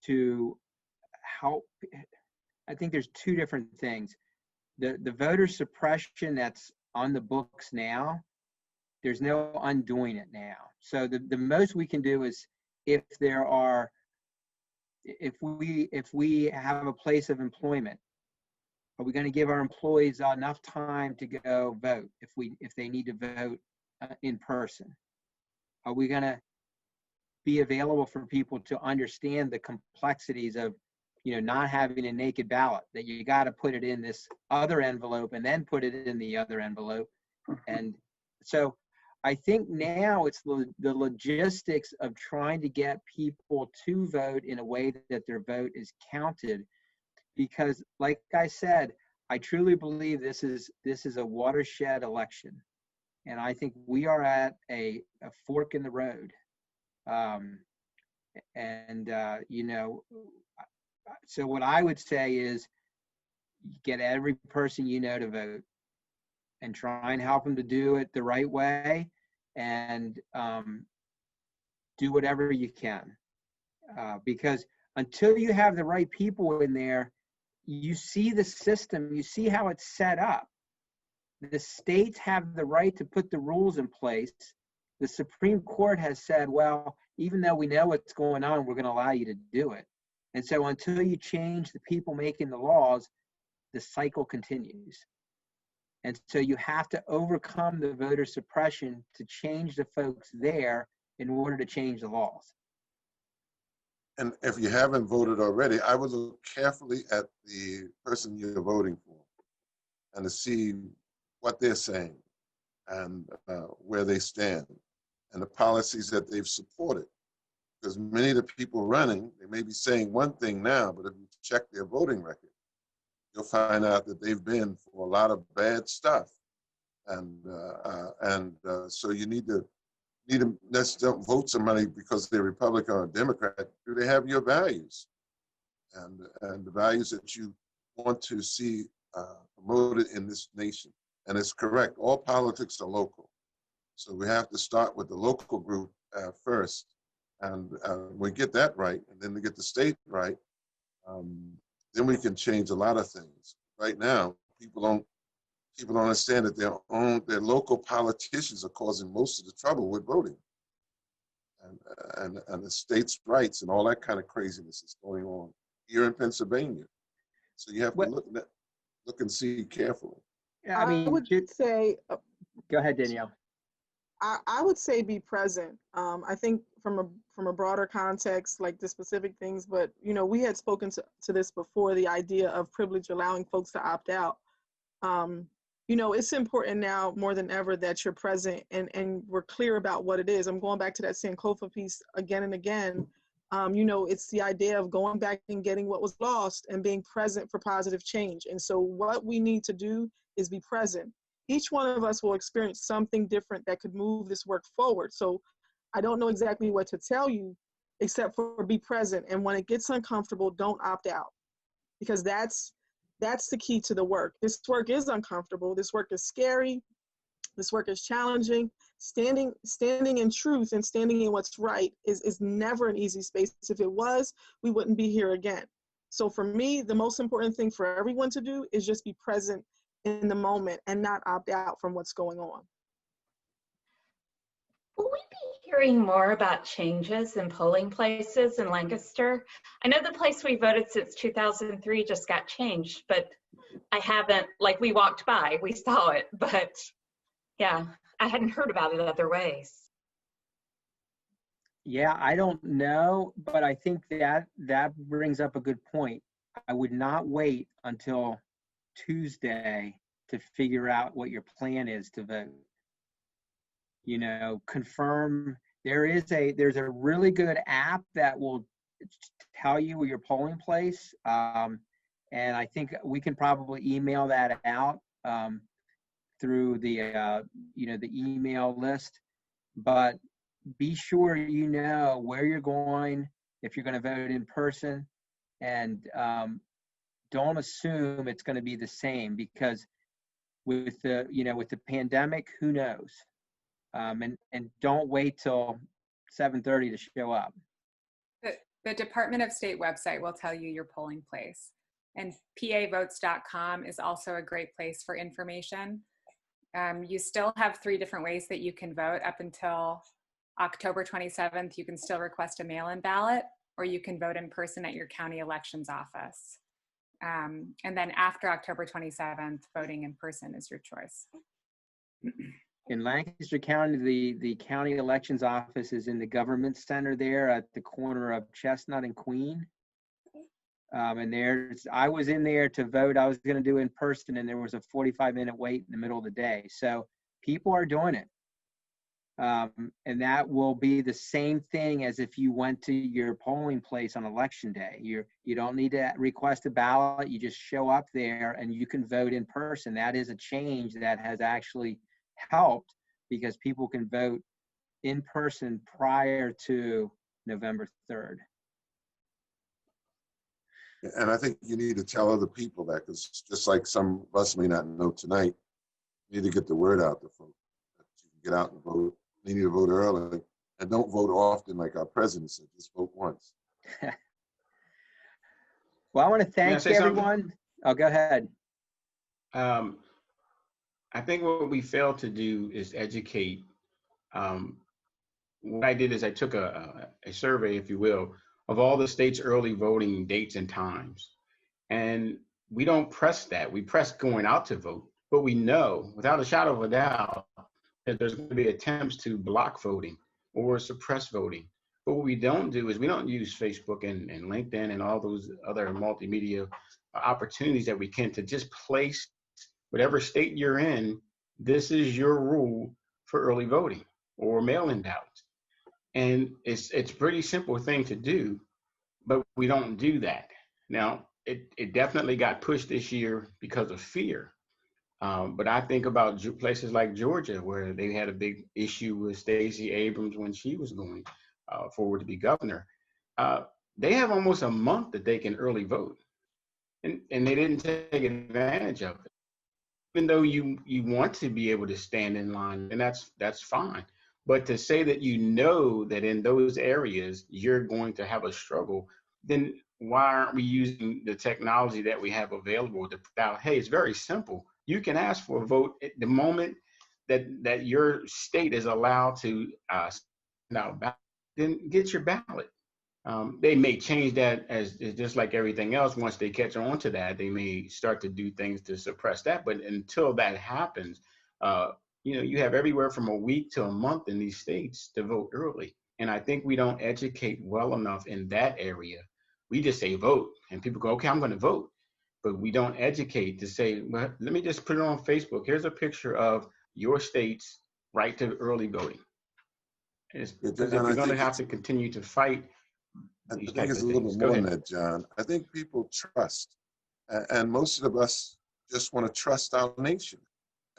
S1: to help. I think there's two different things. The voter suppression that's on the books now, there's no undoing it now. So the most we can do is if we have a place of employment, are we going to give our employees enough time to go vote if they need to vote in person? Are we going to be available for people to understand the complexities of, not having a naked ballot, that you got to put it in this other envelope and then put it in the other envelope? And so I think now it's the logistics of trying to get people to vote in a way that their vote is counted. Because like I said, I truly believe this is a watershed election. And I think we are at a fork in the road. So what I would say is get every person to vote and try and help them to do it the right way, and do whatever you can. Because until you have the right people in there, you see the system, you see how it's set up. The states have the right to put the rules in place. The Supreme Court has said, well, even though we know what's going on, we're going to allow you to do it. And so until you change the people making the laws, the cycle continues. And so you have to overcome the voter suppression to change the folks there in order to change the laws.
S4: And if you haven't voted already, I would look carefully at the person you're voting for and to see what they're saying and where they stand and the policies that they've supported. Because many of the people running, they may be saying one thing now, but if you check their voting record, you'll find out that they've been for a lot of bad stuff. And so you need to let's don't vote somebody because they're Republican or Democrat. Do they have your values and the values that you want to see promoted in this nation? And it's correct. All politics are local. So we have to start with the local group first. And we get that right, and then we get the state right, then we can change a lot of things. Right now, people don't understand that their local politicians are causing most of the trouble with voting, and the states' rights and all that kind of craziness is going on here in Pennsylvania. So you have to look and see carefully.
S1: I mean,
S2: I would say.
S1: Go ahead, Danielle.
S2: I would say be present. I think from a broader context, like the specific things, but we had spoken to this before, the idea of privilege allowing folks to opt out. It's important now more than ever that you're present and we're clear about what it is. I'm going back to that Sankofa piece again and again. It's the idea of going back and getting what was lost and being present for positive change. And so what we need to do is be present. each one of us will experience something different that could move this work forward. So I don't know exactly what to tell you, except for be present. And when it gets uncomfortable, don't opt out, because that's the key to the work. This work is uncomfortable. This work is scary. This work is challenging. Standing in truth and standing in what's right is never an easy space. If it was, we wouldn't be here again. So for me, the most important thing for everyone to do is just be present in the moment and not opt out from what's going on.
S9: Will we be hearing more about changes in polling places in Lancaster? I know the place we voted since 2003 just got changed, but I haven't, like, we walked by, we saw it, but yeah, I hadn't heard about it other ways.
S1: Yeah, I don't know, but I think that brings up a good point. I would not wait until Tuesday to figure out what your plan is to vote. You know, confirm. There's a really good app that will tell you your polling place, and I think we can probably email that out through the the email list. But be sure you know where you're going if you're going to vote in person, and don't assume it's going to be the same, because with the pandemic, who knows? And don't wait till 7:30 to show up.
S3: The Department of State website will tell you your polling place, and pavotes.com is also a great place for information. You still have 3 different ways that you can vote. Up until October 27th, you can still request a mail-in ballot, or you can vote in person at your county elections office. And then after October 27th, voting in person is your choice.
S1: In Lancaster County, the county elections office is in the government center there at the corner of Chestnut and Queen. And I was in there to vote. I was going to do in person, and there was a 45-minute wait in the middle of the day. So people are doing it. And that will be the same thing as if you went to your polling place on election day. You don't need to request a ballot. You just show up there and you can vote in person. That is a change that has actually helped, because people can vote in person prior to November 3rd.
S4: And I think you need to tell other people that, because just like some of us may not know tonight, you need to get the word out to folks that you can get out and vote. They need to vote early, and don't vote often like our president said, just vote once.
S1: Well, I want to thank everyone.
S10: Something?
S1: Oh, go ahead.
S10: I think what we failed to do is educate. What I did is I took a survey, if you will, of all the states' early voting dates and times. And we don't press that. We press going out to vote, but we know without a shadow of a doubt that there's going to be attempts to block voting or suppress voting. But what we don't do is we don't use Facebook and LinkedIn and all those other multimedia opportunities that we can to just place whatever state you're in, this is your rule for early voting or mail-in ballots. And it's a pretty simple thing to do, but we don't do that. Now, it definitely got pushed this year because of fear. But I think about places like Georgia, where they had a big issue with Stacey Abrams when she was going forward to be governor. They have almost a month that they can early vote, and they didn't take advantage of it. Even though you want to be able to stand in line, and that's fine. But to say that you know that in those areas you're going to have a struggle, then why aren't we using the technology that we have available to put out, hey, it's very simple. You can ask for a vote at the moment that your state is allowed to send out a ballot, then get your ballot. They may change that as just like everything else. Once they catch on to that, they may start to do things to suppress that. But until that happens, you have everywhere from a week to a month in these states to vote early. And I think we don't educate well enough in that area. We just say vote, and people go, okay, I'm going to vote. But we don't educate to say, well, let me just put it on Facebook. Here's a picture of your state's right to early voting. Because if you're going to have to continue to fight,
S4: I think it's a little bit more than that, John. I think people trust, and most of us just want to trust our nation.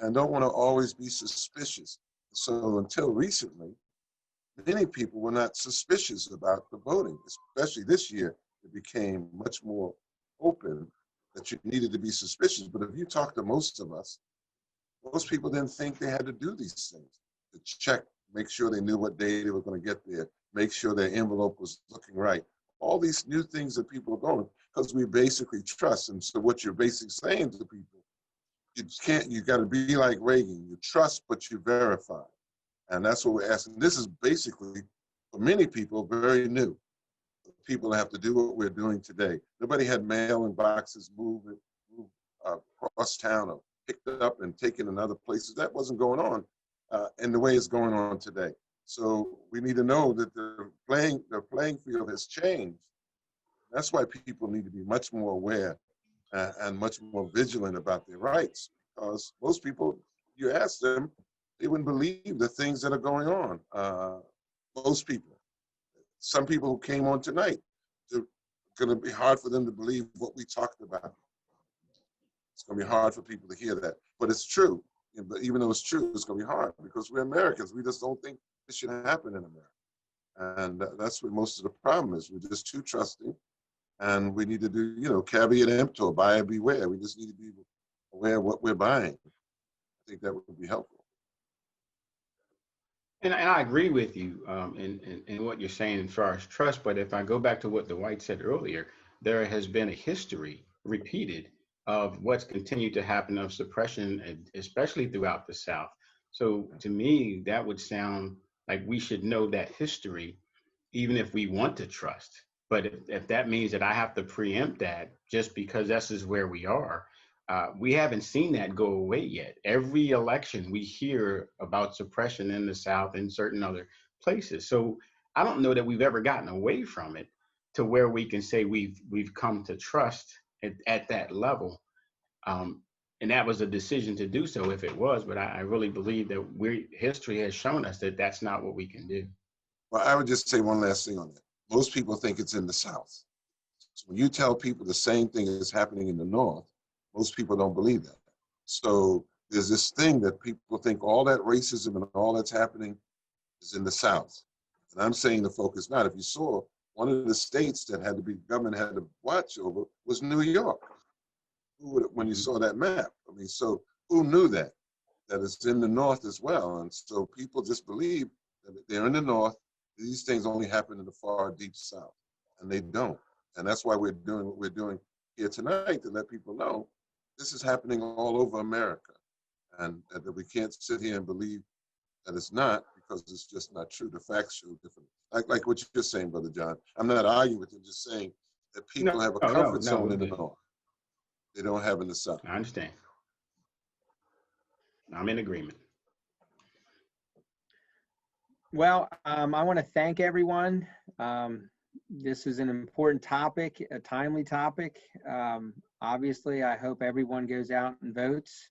S4: and don't want to always be suspicious. So until recently, many people were not suspicious about the voting, especially this year. It became much more open that you needed to be suspicious. But if you talk to most of us, most people didn't think they had to do these things, to check, make sure they knew what day they were going to get there, make sure their envelope was looking right. All these new things that people are doing because we basically trust. And so what you're basically saying to people, you got to be like Reagan. You trust, but you verify. And that's what we're asking. This is basically, for many people, very new. People have to do what we're doing today. Nobody had mail-in boxes moved across town or picked up and taken in other places. That wasn't going on in the way it's going on today. So we need to know that the playing field has changed. That's why people need to be much more aware and much more vigilant about their rights, because most people, you ask them, they wouldn't believe the things that are going on. Most people. Some people who came on tonight, it's going to be hard for them to believe what we talked about. It's going to be hard for people to hear that, but it's true. But even though it's true, it's going to be hard because we're Americans. We just don't think this should happen in America. And that's what most of the problem is. We're just too trusting, and we need to do, caveat emptor, buyer beware. We just need to be aware of what we're buying. I think that would be helpful.
S10: And I agree with you in what you're saying as far as trust. But if I go back to what Dwight said earlier, there has been a history repeated of what's continued to happen of suppression, especially throughout the South. So to me, that would sound like we should know that history, even if we want to trust. But if that means that I have to preempt that just because this is where we are, we haven't seen that go away yet. Every election we hear about suppression in the South and certain other places. So I don't know that we've ever gotten away from it to where we can say we've come to trust at that level. And that was a decision to do so if it was, but I really believe that history has shown us that that's not what we can do.
S4: Well, I would just say one last thing on that. Most people think it's in the South. So when you tell people the same thing is happening in the North, most people don't believe that. So there's this thing that people think all that racism and all that's happening is in the South. And I'm saying the focus not. If you saw, one of the states that government had to watch over was New York. When you saw that map, I mean, so who knew that it's in the North as well? And so people just believe that they're in the North. These things only happen in the far deep South, and they don't. And that's why we're doing what we're doing here tonight, to let people know this is happening all over America, and that we can't sit here and believe that it's not, because it's just not true. The facts show different. Like what you're saying, Brother John. I'm not arguing with you, just saying that people have a comfort zone in the North they don't have in the South.
S10: I understand. I'm in agreement.
S1: Well, I want to thank everyone. This is an important topic, a timely topic. Obviously, I hope everyone goes out and votes,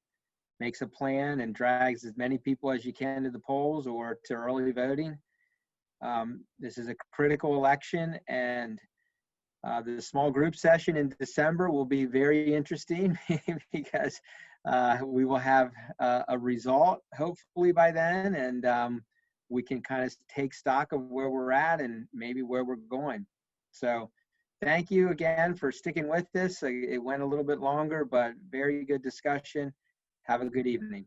S1: makes a plan, and drags as many people as you can to the polls or to early voting. This is a critical election, and the small group session in December will be very interesting because we will have a result hopefully by then, and we can kind of take stock of where we're at and maybe where we're going. So thank you again for sticking with this. It went a little bit longer, but very good discussion. Have a good evening.